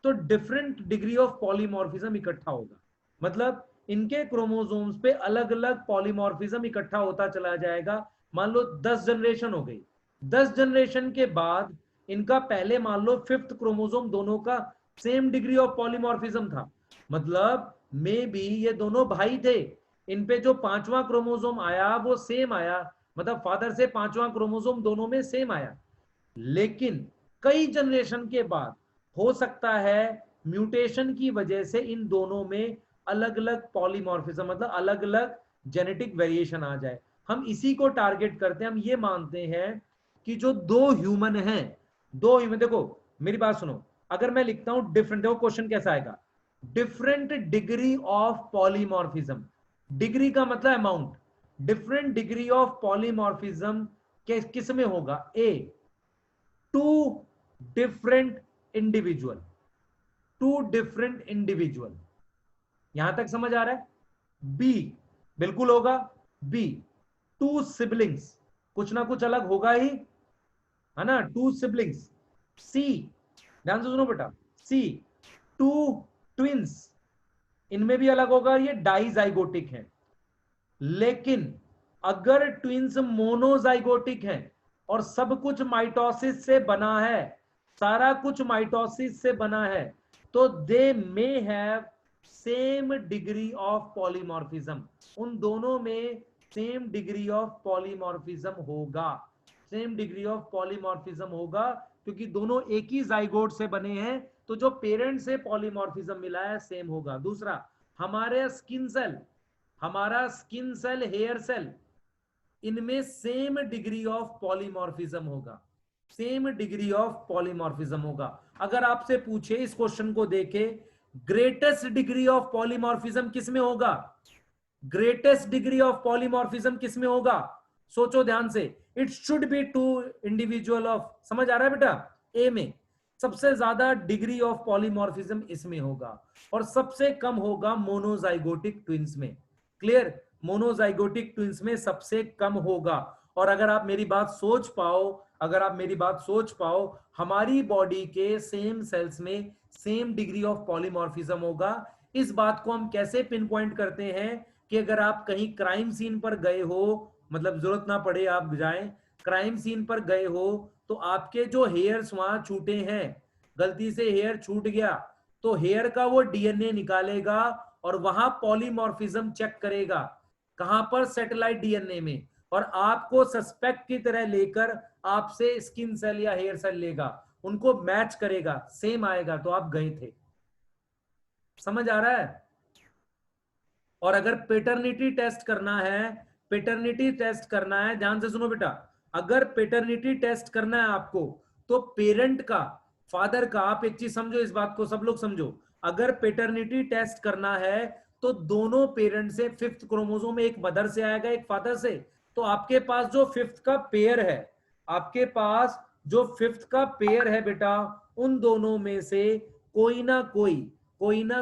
तो डिफरेंट डिग्री ऑफ पॉलीमॉर्फिज्म इकट्ठा होगा, मतलब इनके क्रोमोसोम्स पे अलग अलग पॉलीमॉर्फिज्म इकट्ठा होता चला जाएगा। मान लो 10 जनरेशन हो गई, 10 जनरेशन के बाद इनका पहले मान लो फिफ्थ क्रोमोसोम दोनों का सेम डिग्री ऑफ पॉलीमॉर्फिज्म था, मतलब मे बी ये दोनों भाई थे, इन पे जो पांचवा क्रोमोसोम आया वो सेम आया, मतलब फादर से पांचवा क्रोमोसोम दोनों में सेम आया। लेकिन कई जनरेशन के बाद हो सकता है म्यूटेशन की वजह से इन दोनों में अलग अलग पॉलीमॉर्फिज्म, मतलब अलग अलग जेनेटिक वेरिएशन आ जाए। हम इसी को टारगेट करते हैं, हम ये मानते हैं कि जो दो ह्यूमन हैं, दो ह्यूमन, देखो मेरी बात सुनो, अगर मैं लिखता हूं डिफरेंट, देखो क्वेश्चन कैसा आएगा, different degree of polymorphism, degree का मतलब amount, different degree of polymorphism किस में होगा, a two different individual, two different individual, यहां तक समझ आ रहा है। बी बिल्कुल होगा, बी टू सिबलिंग्स, कुछ ना कुछ अलग होगा ही, है ना, टू सिबलिंग्स। सी ध्यान से सुनो बेटा, सी टू ट्विंस, इनमें भी अलग होगा, ये डाइजाइगोटिक है। लेकिन अगर ट्विंस मोनोजाइगोटिक हैं और सब कुछ माइटोसिस से बना है, सारा कुछ माइटोसिस से बना है, तो they may have same degree of polymorphism, उन दोनों में सेम डिग्री ऑफ पॉलीमॉर्फिज्म होगा, सेम डिग्री ऑफ पॉलीमॉर्फिज्म होगा, क्योंकि दोनों एक ही जाइगोट से बने हैं, तो जो पेरेंट से पॉलीमॉर्फिज्म मिला है सेम होगा। दूसरा, हमारे स्किन सेल, हमारा स्किन सेल, हेयर सेल, इनमें सेम डिग्री ऑफ पॉलीमॉर्फिज्म होगा, सेम डिग्री ऑफ पॉलीमॉर्फिज्म होगा। अगर आपसे पूछे इस क्वेश्चन को देखे, ग्रेटेस्ट डिग्री ऑफ पॉलीमॉर्फिज्म किसमें होगा, ग्रेटेस्ट डिग्री ऑफ पॉलीमॉर्फिज्म किसमें होगा, सोचो ध्यान से, it should be to individual of, समझ आ रहा है बेटा, ए में। सबसे ज्यादा डिग्री ऑफ पॉलीमॉर्फिज्म इसमें होगा और सबसे कम होगा मोनोजाइगोटिक ट्विंस में। क्लियर? मोनोजाइगोटिक ट्विंस में सबसे कम होगा। और अगर आप मेरी बात सोच पाओ, अगर आप मेरी बात सोच पाओ, हमारी बॉडी के सेम सेल्स में सेम डिग्री ऑफ पॉलीमॉर्फिज्म होगा। इस बात को हम कैसे पिन पॉइंट करते हैं कि अगर आप कहीं क्राइम सीन पर गए हो, मतलब जरूरत ना पड़े आप जाएं, क्राइम सीन पर गए हो, तो आपके जो हेयर्स वहां छूटे हैं, गलती से हेयर छूट गया, तो हेयर का वो डीएनए निकालेगा और वहां पॉलीमॉर्फिज्म चेक करेगा। कहां पर? सैटेलाइट डीएनए में। और आपको सस्पेक्ट की तरह लेकर आपसे स्किन सेल या हेयर सेल लेगा, उनको मैच करेगा, सेम आएगा, तो आप गए थे। समझ आ रहा है? और अगर पेटर्निटी टेस्ट करना है, पेटर्निटी टेस्ट करना है, ध्यान से सुनो बेटा, अगर पेटर्निटी टेस्ट करना है आपको, तो पेरेंट का, फादर का, आप एक चीज समझो, इस बात को सब लोग समझो, अगर पेटर्निटी टेस्ट करना है तो दोनों पेरेंट से फिफ्थ क्रोमोसोम एक मदर से आएगा एक फादर से। तो आपके पास जो फिफ्थ का पेयर है, आपके पास जो फिफ्थ का पेयर है बेटा, उन दोनों में से कोई ना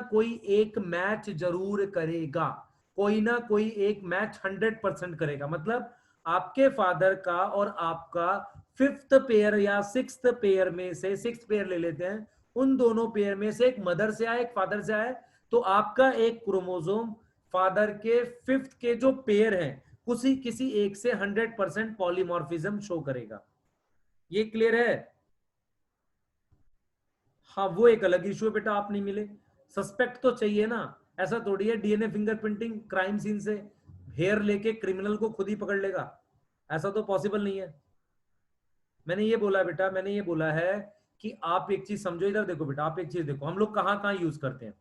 कोई एक मैच जरूर करेगा, कोई ना कोई एक मैच 100% करेगा। मतलब आपके फादर का और आपका फिफ्थ पेयर या सिक्स्थ पेयर में से, सिक्स्थ पेयर ले लेते हैं, उन दोनों पेयर में से एक मदर से आए एक फादर से आए, तो आपका एक क्रोमोसोम फादर के फिफ्थ के जो पेयर हैं किसी किसी एक से 100% पॉलीमॉर्फिज्म शो करेगा। ये क्लियर है? हाँ, वो एक अलग इशू है बेटा, आप नहीं मिले, सस्पेक्ट तो चाहिए ना। ऐसा थोड़ी है डीएनए फिंगरप्रिंटिंग क्राइम सीन से हेयर लेके क्रिमिनल को खुद ही पकड़ लेगा, ऐसा तो पॉसिबल नहीं है। मैंने ये बोला बेटा, मैंने ये बोला है कि आप एक चीज समझो, इधर देखो बेटा, आप एक चीज देखो, हम लोग कहाँ कहाँ यूज करते हैं,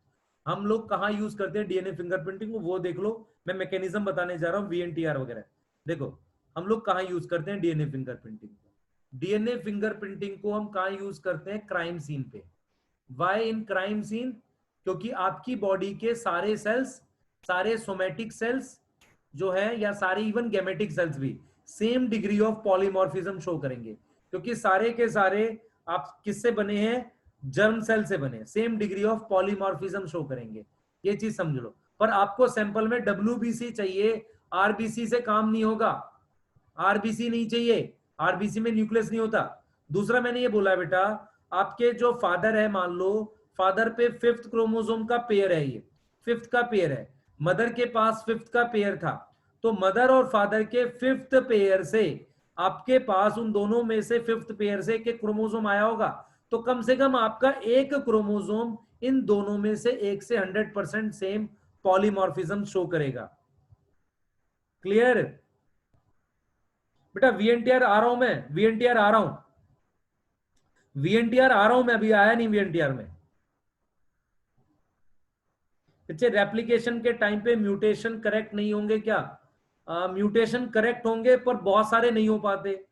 हम लोग कहाँ यूज करते हैं डीएनए फिंगरप्रिंटिंग को, वो देख लो। मैं मैकेनिज्म बताने जा रहा हूँ, वीएनटीआर वगैरह। देखो हम लोग कहाँ यूज करते हैं डीएनए फिंगरप्रिंटिंग को, डीएनए फिंगरप्रिंटिंग को हम कहाँ यूज करते हैं? क्राइम सीन पे। Why in crime scene? क्योंकि आपकी बॉडी के सारे सेल्स, सारे सोमेटिक सेल्स जो है, या सारे इवन गेमेटिक सेल्स भी same degree of polymorphism show करेंगे, क्योंकि सारे के सारे आप किससे बने हैं? जर्म सेल से बने, same degree of polymorphism show करेंगे। ये चीज समझ लो। पर आपको सैंपल में डब्ल्यूबीसी चाहिए, आरबीसी से काम नहीं होगा, आरबीसी नहीं चाहिए, आरबीसी में न्यूक्लियस नहीं होता। दूसरा मैंने ये बोला बेटा, आपके जो फादर है, मान लो फादर पे फिफ्थ क्रोमोसोम का पेयर है, ये फिफ्थ का पेयर है, मदर के पास फिफ्थ का पेयर था, तो मदर और फादर के फिफ्थ पेयर से आपके पास उन दोनों में से फिफ्थ पेयर से एक क्रोमोसोम आया होगा, तो कम से कम आपका एक क्रोमोसोम इन दोनों में से एक से 100% सेम पॉलीमॉर्फिज्म शो करेगा। क्लियर बेटा? वीएनटीआर आ रहा हूं मैं, वीएनटीआर आ रहा हूं, वीएनटीआर आ रहा हूं मैं, अभी आया नहीं वीएनटीआर में। पीछे रेप्लिकेशन के टाइम पे म्यूटेशन करेक्ट नहीं होंगे क्या? म्यूटेशन करेक्ट होंगे पर बहुत सारे नहीं हो पाते,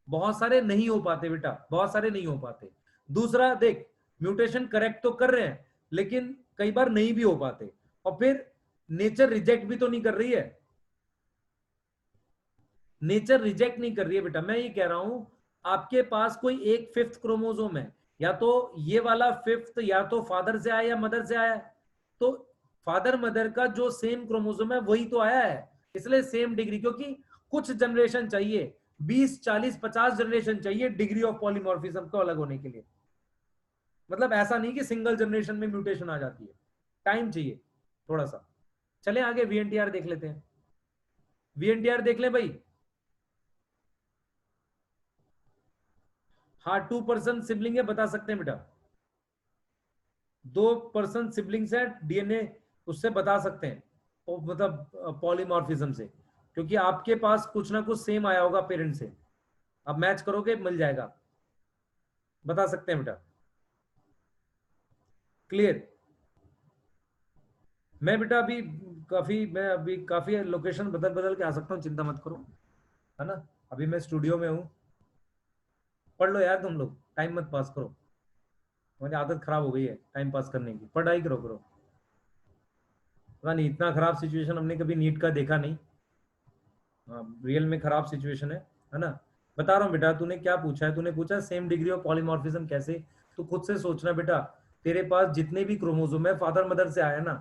बहुत सारे नहीं हो पाते बेटा, बहुत सारे नहीं हो पाते। दूसरा देख, म्यूटेशन करेक्ट तो कर रहे हैं लेकिन कई बार नहीं भी हो पाते, और फिर नेचर रिजेक्ट भी तो नहीं कर रही है, नेचर रिजेक्ट नहीं कर रही है बेटा। मैं ये कह रहा हूं आपके पास कोई एक फिफ्थ क्रोमोसोम है, या तो ये वाला फिफ्थ या तो फादर से आया या मदर से आया, तो फादर मदर का जो सेम क्रोमोसोम है वही तो आया है, इसलिए सेम डिग्री। क्योंकि कुछ जनरेशन चाहिए, 20 40 50 जनरेशन चाहिए डिग्री ऑफ पॉलीमॉर्फिज्म को अलग होने के लिए। मतलब ऐसा नहीं कि सिंगल जनरेशन में म्यूटेशन आ जाती है, टाइम चाहिए थोड़ा सा। चले आगे, वीएनटीआर देख लेते हैं, वीएनटीआर देख ले भाई। हाँ, 2% सिबलिंग है, बता सकते हैं बेटा, 2% सिबलिंग्स है डीएनए, उससे बता सकते हैं, मतलब पॉलीमॉर्फिज्म से, क्योंकि आपके पास कुछ ना कुछ सेम आया होगा पेरेंट से, आप मैच करोगे मिल जाएगा, बता सकते हैं बेटा। क्लियर? मैं बेटा अभी काफी लोकेशन बदल बदल के आ सकता हूँ, चिंता मत करो, है ना। अभी मैं स्टूडियो में हूँ, पढ़ लो यार तुम लोग, टाइम मत पास करो, मेरी आदत खराब हो गई है टाइम पास करने की, पढ़ाई करो करो। पता नहीं, इतना खराब सिचुएशन हमने कभी नीट का देखा नहीं। हाँ, रियल में खराब सिचुएशन है ना। बता रहा हूँ बेटा, तूने क्या पूछा है, तूने पूछा सेम डिग्री ऑफ पॉलीमॉर्फिज्म कैसे, तो खुद से सोचना बेटा, तेरे पास जितने भी क्रोमोसोम है फादर मदर से आया ना,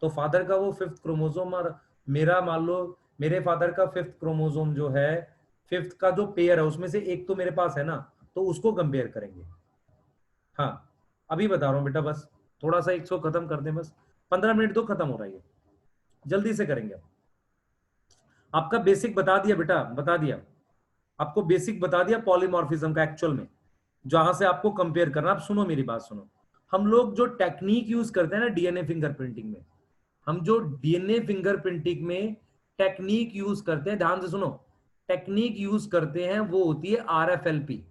तो फादर का वो 5th क्रोमोसोम और मेरा मान लो मेरे फादर का 5th क्रोमोसोम जो है, 5th का जो पेयर है उसमें से एक तो मेरे पास है ना, तो उसको कंपेयर करेंगे। हाँ अभी बता रहा हूँ बेटा, बस थोड़ा सा इसको खत्म कर दें, बस 15 मिनट तो खत्म हो रहा है, जल्दी से करेंगे। आपका बेसिक बता दिया बेटा, बता दिया आपको, बेसिक बता दिया पॉलीमॉर्फिज्म का एक्चुअल में, जहां से आपको कंपेयर करना। आप सुनो मेरी बात सुनो, हम लोग जो टेक्निक यूज करते हैं ना डीएनए फिंगरप्रिंटिंग में, हम जो डीएनए फिंगरप्रिंटिंग में टेक्निक यूज करते हैं, ध्यान से सुनो, टेक्निक यूज करते हैं वो होती है आरएफएलपी।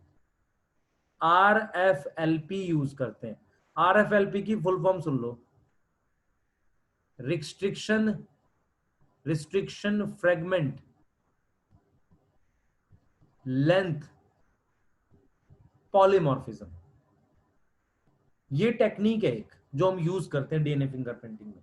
आरएफएलपी यूज करते हैं। आरएफएलपी की फुल फॉर्म सुन लो, रिस्ट्रिक्शन फ्रेगमेंट लेंथ पॉलीमॉर्फिज्म। ये टेक्निक है एक जो हम यूज करते हैं डीएनए फिंगरप्रिंटिंग में।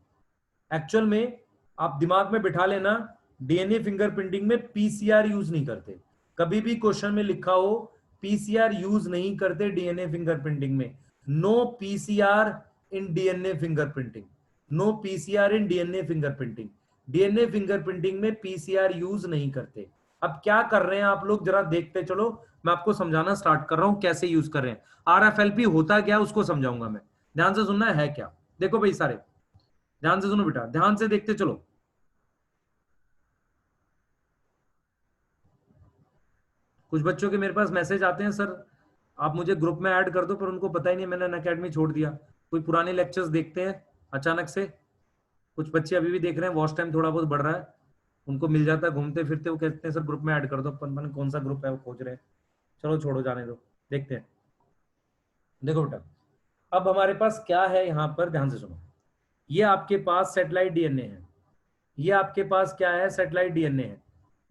एक्चुअल में आप दिमाग में बिठा लेना, डीएनए फिंगरप्रिंटिंग में पीसीआर यूज नहीं करते। कभी भी क्वेश्चन में लिखा हो पीसीआर यूज नहीं करते डीएनए फिंगरप्रिंटिंग में, no PCR in DNA fingerprinting, no PCR in DNA fingerprinting. DNA fingerprinting में पीसीआर यूज नहीं करते। अब क्या कर रहे हैं आप लोग जरा देखते चलो, मैं आपको समझाना स्टार्ट कर रहा हूं कैसे यूज कर रहे हैं। आरएफएलपी होता क्या उसको समझाऊंगा मैं, ध्यान से सुनना है क्या। देखो भाई सारे ध्यान से सुनो बेटा, ध्यान से देखते चलो। कुछ बच्चों के मेरे पास मैसेज आते हैं, सर आप मुझे ग्रुप में ऐड कर दो, पर उनको पता ही नहीं मैंने अनअकैडमी छोड़ दिया। कोई पुराने लेक्चर्स देखते हैं अचानक से, कुछ बच्चे अभी भी देख रहे हैं, वॉच टाइम थोड़ा बहुत बढ़ रहा है, उनको मिल जाता है घूमते फिरते, वो कहते हैं सर ग्रुप में ऐड कर दो, अपन कौन सा ग्रुप है वो खोज रहे हैं। चलो छोड़ो जाने दो, देखते हैं। देखो बेटा अब हमारे पास क्या है यहाँ पर, ध्यान से सुनो। ये आपके पास सेटेलाइट डीएनए है, ये आपके पास क्या है, सेटेलाइट डीएनए है।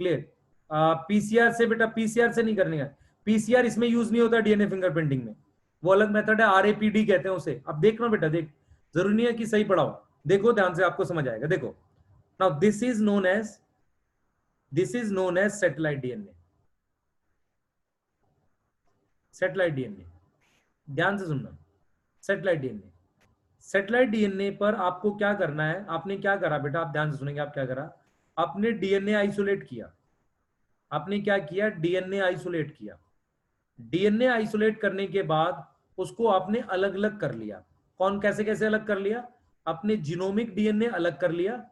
क्लियर। पीसीआर से बेटा, पीसीआर से नहीं करने का, पीसीआर इसमें यूज नहीं होता डीएनए फिंगरप्रिंटिंग में, वो अलग मेथड है, आरएपीडी कहते हैं उसे। अब देखना बेटा, देख जरूरी नहीं है कि सही पढ़ाओ, देखो ध्यान से आपको समझ आएगा। देखो now this is known as satellite DNA, satellite DNA, ध्यान से सुनना। सेटेलाइट डीएनए, सेटेलाइट डीएनए पर आपको क्या करना है, आपने क्या करा बेटा, आप ध्यान से सुनेंगे। आप क्या करा, आपने डीएनए आइसोलेट किया। आपने क्या किया, डीएनए आइसोलेट किया। डीएनए आइसोलेट करने के बाद उसको आपने अलग अलग कर लिया। कौन कैसे कैसे अलग कर लिया, आपने जीनोमिक डीएनए अलग कर लिया,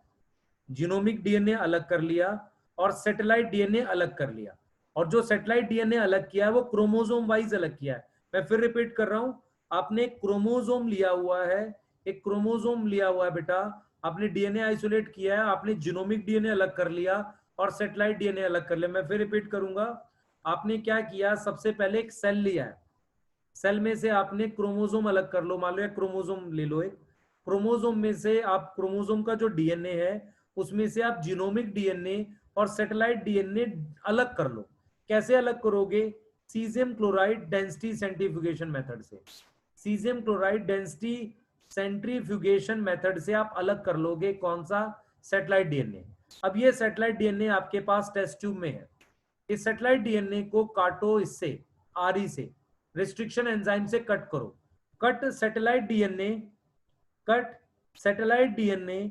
जीनोमिक डीएनए अलग कर लिया, और सैटेलाइट डीएनए अलग कर लिया। और जो सैटेलाइट डीएनए अलग किया है वो क्रोमोसोम वाइज अलग किया है। मैं फिर रिपीट कर रहा हूं, आपने एक क्रोमोसोम लिया हुआ है, एक क्रोमोसोम लिया हुआ है बेटा, आपने डीएनए आइसोलेट किया है, आपने जीनोमिक डीएनए अलग कर लिया और सैटेलाइट डीएनए अलग कर लिया। मैं फिर रिपीट करूंगा, आपने क्या किया, सबसे पहले एक सेल लिया है, सेल में से आपने क्रोमोसोम अलग कर लो, मान लो एक क्रोमोसोम ले लो, एक क्रोमोसोम में से आप क्रोमोसोम का जो डीएनए है उसमें से आप जीनोमिक डीएनए और सैटेलाइट डीएनए अलग कर लो। कैसे अलग करोगे, caesium chloride density centrifugation method से, caesium chloride density centrifugation method से आप अलग कर लोगे। कौन सा, सैटेलाइट डीएनए। अब ये सैटेलाइट डीएनए आपके पास टेस्ट ट्यूब में है, इस सैटेलाइट डीएनए को काटो, इससे आरी से रिस्ट्रिक्शन एंजाइम से कट करो, cut satellite DNA, cut satellite DNA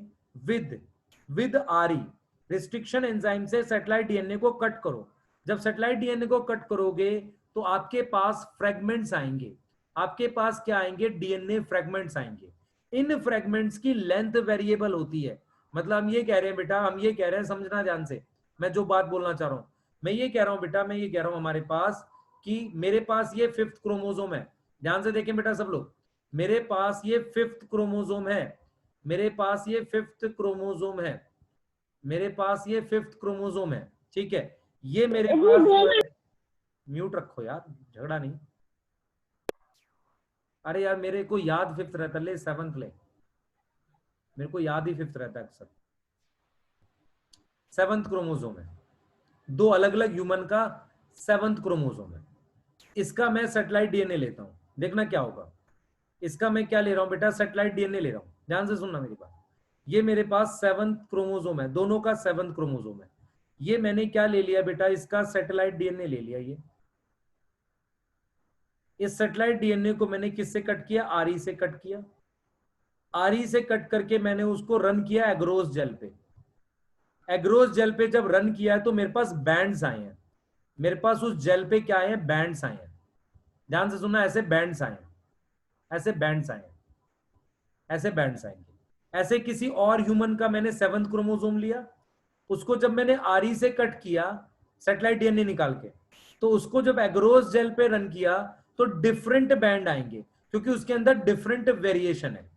with आरी, रिस्ट्रिक्शन एंजाइम से सैटेलाइट डीएनए को कट करो। जब सैटेलाइट डीएनए को कट करोगे तो आपके पास फ्रेगमेंट्स आएंगे, आपके पास क्या आएंगे, डीएनए फ्रेगमेंट्स आएंगे। इन फ्रेगमेंट्स की लेंथ वेरिएबल होती है। मतलब हम ये कह रहे हैं बेटा, हम ये कह रहे हैं, समझना ध्यान से मैं जो बात बोलना चाह रहा हूं, मैं ये कह रहा हूं बेटा, मैं ये कह रहा हूं हमारे पास कि मेरे पास ये 5th क्रोमोसोम है। ध्यान से देखें बेटा सब लोग, मेरे पास ये 5th क्रोमोसोम है, मेरे पास ये 5th क्रोमोसोम है, मेरे पास ये 5th क्रोमोसोम है, ठीक है। ये मेरे पास, म्यूट रखो यार, झगड़ा नहीं। अरे यार मेरे को याद 5th रहता, ले 7th ले, मेरे को याद ही 5th रहता है अक्सर। 7th क्रोमोसोम है, दो अलग अलग ह्यूमन का 7th क्रोमोसोम है। इसका मैं सैटेलाइट डीएनए लेता हूं, देखना क्या होगा। इसका मैं क्या ले रहा हूं बेटा, सैटेलाइट डीएनए ले रहा हूं, ध्यान से सुनना मेरी बात। ये मेरे पास 7th क्रोमोसोम है, दोनों का 7th क्रोमोसोम है। ये मैंने क्या ले लिया बेटा, इसका सैटेलाइट डीएनए ले लिया। ये इस सेटेलाइट डीएनए को मैंने किससे कट किया, आरई से कट किया। आरई से कट करके मैंने उसको रन किया एग्रोस जेल पे। एग्रोस जेल पे जब रन किया तो मेरे पास बैंड्स आए हैं, मेरे पास उस जेल पे क्या आए हैं, बैंड्स आए हैं। ध्यान से सुनना, ऐसे बैंड्स आए हैं, ऐसे बैंड्स आए हैं, ऐसे बैंड्स आएंगे। ऐसे किसी और ह्यूमन का मैंने 7th क्रोमोसोम लिया, उसको जब मैंने आरई से कट किया सैटेलाइट डीएनए निकाल के, तो उसको जब एग्रोस जेल पे रन किया तो डिफरेंट बैंड आएंगे, क्योंकि उसके अंदर डिफरेंट वेरिएशन है।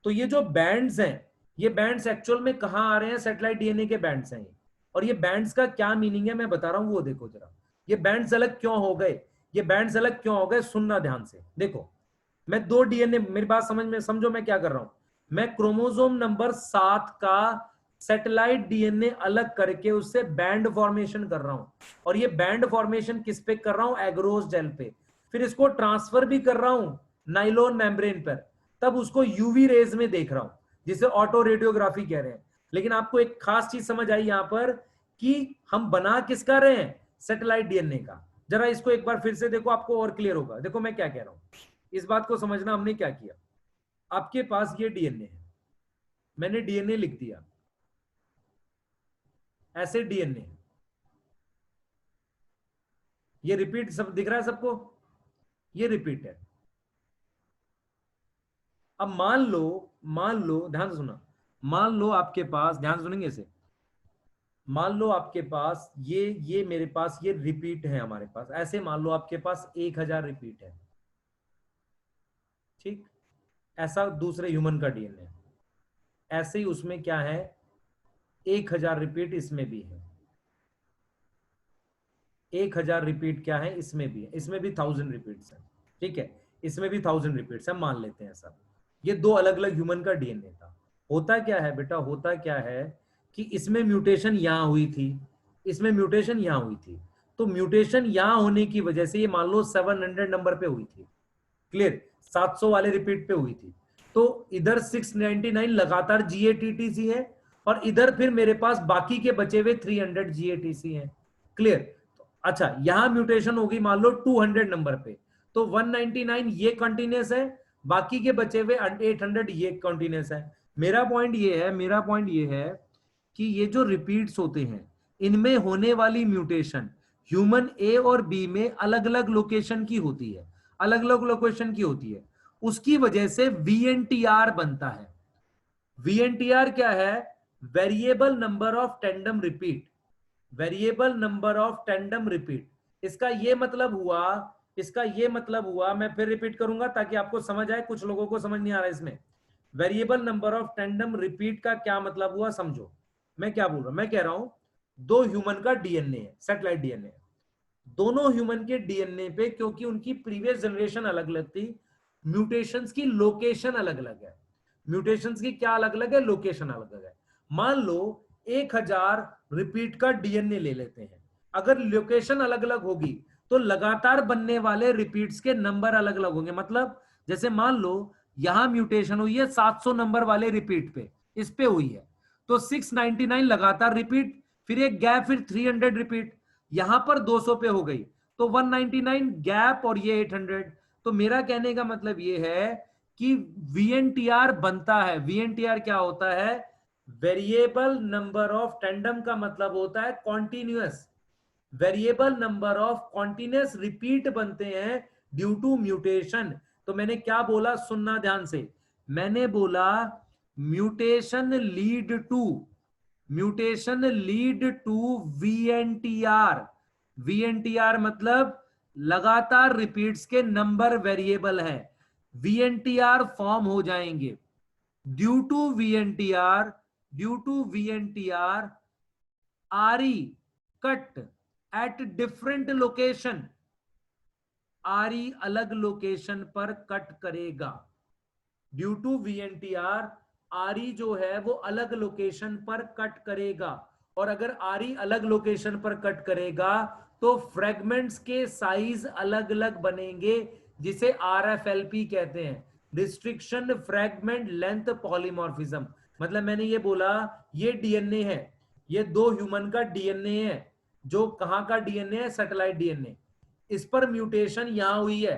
तो ये जो बैंड्स हैं, ये बैंड्स एक्चुअल में कहां आ रहे हैं, सैटेलाइट डीएनए के बैंड्स हैं। और ये बैंड्स का क्या मीनिंग है मैं बता रहा हूं, वो देखो जरा। ये बैंड्स अलग क्यों हो गए, ये बैंड्स अलग क्यों हो गए, सुनना ध्यान से। देखो मैं 2 डीएनए, मेरी बात समझ में, समझो मैं क्या कर रहा हूं। मैं क्रोमोसोम नंबर 7 का सैटेलाइट डीएनए अलग करके उससे बैंड फॉर्मेशन कर रहा हूं, और ये बैंड फॉर्मेशन किस पे कर रहा हूं, एग्रोस जेल पे। फिर इसको ट्रांसफर भी कर रहा हूं नाइलॉन मेम्ब्रेन पर, तब उसको यूवी रेज में देख रहा हूं, जिसे ऑटो रेडियोग्राफी कह रहे हैं। लेकिन आपको एक खास चीज समझ आई यहां पर कि हम बना किसका रहे हैं, सैटेलाइट डीएनए का। जरा इसको एक बार फिर से देखो, आपको और क्लियर होगा। देखो मैं क्या कह रहा हूं, इस बात को समझना। हमने क्या किया, आपके पास ये डीएनए है, मैंने डीएनए लिख दिया, ऐसे डीएनए, ये रिपीट सब दिख रहा है सबको, ये रिपीट है। अब मान लो ध्यान से सुना, मान लो आपके पास, ध्यान से सुनेंगे इसे, मान लो आपके पास ये मेरे पास ये रिपीट है हमारे पास, ऐसे मान लो आपके पास 1000 रिपीट है, ठीक। ऐसा दूसरे ह्यूमन का डीएनए, ऐसे ही उसमें क्या है, 1000 रिपीट इसमें भी है, 1000 रिपीट क्या है इसमें भी है, इसमें भी 1000 रिपीट्स है, ठीक है, इसमें भी 1000 रिपीट्स है, मान लेते हैं सब। ये 2 अलग अलग ह्यूमन का डीएनए था। होता क्या है बेटा, होता क्या है कि इसमें म्यूटेशन यहां हुई थी, इसमें म्यूटेशन यहां हुई थी, तो म्यूटेशन यहां होने की वजह से ये मान लो 700 नंबर पे हुई थी, क्लियर, 700 वाले रिपीट पे हुई थी। तो इधर 699 लगातार जीएटीटीसी है, और इधर फिर मेरे पास बाकी के बचे हुए 300 जीएटीसी है, क्लियर। अच्छा यहां म्यूटेशन होगी मान लो 200 नंबर पे, तो 199 ये कंटिन्यूस है, बाकी के बचे हुए 800 ये कंटिन्यूस है। मेरा पॉइंट ये है कि ये जो रिपीट्स होते हैं, इनमें होने वाली म्यूटेशन ह्यूमन ए और बी में अलग अलग लोकेशन की होती है, अलग अलग लोकेशन की होती है, उसकी वजह से वीएनटीआर बनता है। वीएनटीआर क्या है, variable number of tandem repeat, variable number of tandem repeat. इसका ये मतलब हुआ, इसका ये मतलब हुआ, मैं फिर रिपीट करूंगा ताकि आपको समझ आए, कुछ लोगों को समझ नहीं आ रहा है इसमें। Variable number of tandem repeat का क्या मतलब हुआ, समझो मैं क्या बोल रहा हूं। मैं कह रहा हूं 2 ह्यूमन का डीएनए है, सैटेलाइट डीएनए, दोनों ह्यूमन के डीएनए पे क्योंकि उनकी प्रीवियस जनरेशन अलग अलग थी, म्यूटेशंस की लोकेशन अलग अलग है, म्यूटेशंस की क्या अलग अलग है, लोकेशन अलग अलग है। मान लो 1000 रिपीट का डीएनए ले लेते हैं, अगर लोकेशन अलग अलग होगी तो लगातार बनने वाले रिपीट्स के नंबर अलग अलग होंगे। मतलब जैसे मान लो यहां म्यूटेशन हुई है 700 नंबर वाले रिपीट पे, इस पे हुई है, तो 699 लगातार रिपीट, फिर एक गैप, फिर 300 रिपीट, यहां पर 200 पे हो गई, तो 199 गैप और ये 800। तो मेरा कहने का मतलब ये है कि वीएनटीआर बनता है। वीएनटीआर क्या होता है, वेरिएबल नंबर ऑफ टेंडम का मतलब होता है continuous, variable number of continuous repeat बनते हैं ड्यू टू म्यूटेशन। तो मैंने क्या बोला, सुनना ध्यान से, मैंने बोला mutation lead to VNTR. VNTR मतलब लगातार रिपीट्स के नंबर वेरिएबल है, वीएनटीआर फॉर्म हो जाएंगे due to VNTR RE cut at different location, RE अलग लोकेशन पर कट करेगा, ड्यू टू वीएनटीआर आरई जो है वो अलग लोकेशन पर कट करेगा। और अगर आरई अलग लोकेशन पर कट करेगा तो फ्रेगमेंट्स के साइज अलग अलग बनेंगे, जिसे आरएफएलपी कहते हैं, रिस्ट्रिक्शन फ्रेगमेंट लेंथ पॉलीमॉर्फिज्म। मतलब मैंने ये बोला ये डीएनए है, ये 2 ह्यूमन का डीएनए है, जो कहां का डीएनए है, सैटेलाइट डीएनए, इस पर म्यूटेशन यहां हुई है,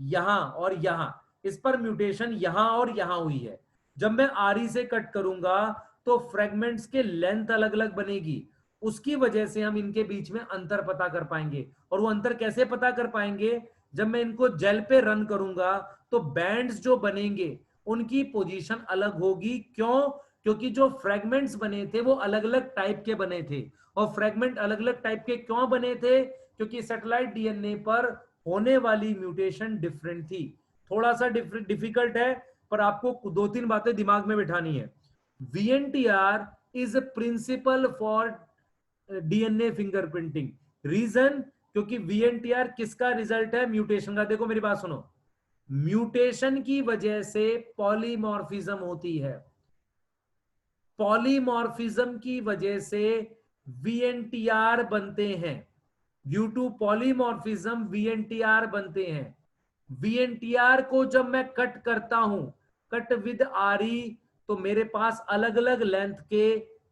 यहां और यहां, इस पर म्यूटेशन यहां और यहां हुई है। जब मैं आरई से कट करूंगा तो फ्रेगमेंट्स के लेंथ अलग अलग बनेगी, उसकी वजह से हम इनके बीच में अंतर पता कर पाएंगे। और वो अंतर कैसे पता कर पाएंगे? जब मैं इनको जेल पे रन करूंगा तो बैंड्स जो बनेंगे उनकी पोजीशन अलग होगी। क्यों? क्योंकि जो फ्रेगमेंट्स बने थे वो अलग अलग टाइप के बने थे। और फ्रेगमेंट अलग अलग टाइप के क्यों बने थे? क्योंकि सैटेलाइट डीएनए पर होने वाली म्यूटेशन डिफरेंट थी। थोड़ा सा डिफिकल्ट है, पर आपको दो तीन बातें दिमाग में बिठानी है। VNTR is principle for DNA fingerprinting. Reason? क्योंकि VNTR किसका रिजल्ट है? म्यूटेशन का। देखो मेरी बात सुनो, म्यूटेशन की वजह से पॉलीमॉर्फिज्म होती है, पॉलीमॉर्फिज्म की वजह से VNTR बनते हैं। ड्यू टू पॉलीमॉर्फिज्म VNTR बनते हैं। VNTR को जब मैं कट करता हूं, कट विद RE, तो मेरे पास अलग अलग लेंथ के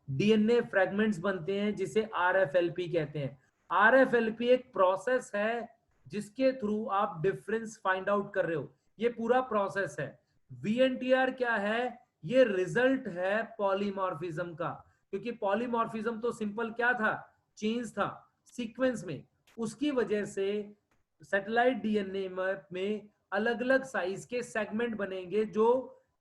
डीएनए फ्रेगमेंट्स बनते हैं जिसे RFLP कहते हैं। RFLP एक प्रोसेस है जिसके थ्रू आप डिफरेंस फाइंड आउट कर रहे हो। ये पूरा प्रोसेस है। VNTR क्या है? ये रिजल्ट है पॉलीमॉर्फिज्म का। क्योंकि पॉलीमॉर्फिज्म तो सिंपल क्या था? चेंज था सीक्वेंस में। उसकी वजह से सैटेलाइट डीएनए में अलग अलग साइज के सेगमेंट बनेंगे जो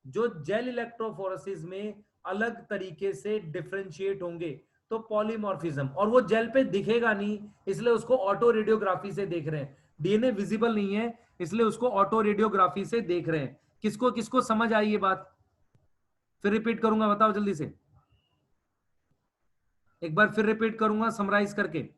जेल इलेक्ट्रोफोरेसिस में अलग तरीके से डिफरेंशिएट होंगे। तो पॉलीमॉर्फिज्म, और वो जेल पे दिखेगा नहीं, इसलिए उसको ऑटो रेडियोग्राफी से देख रहे हैं। डीएनए विजिबल नहीं है, इसलिए उसको ऑटो रेडियोग्राफी से देख रहे हैं। किसको किसको समझ आई ये बात? फिर रिपीट करूंगा, बताओ जल्दी से, एक बार फिर रिपीट करूंगा समराइज करके।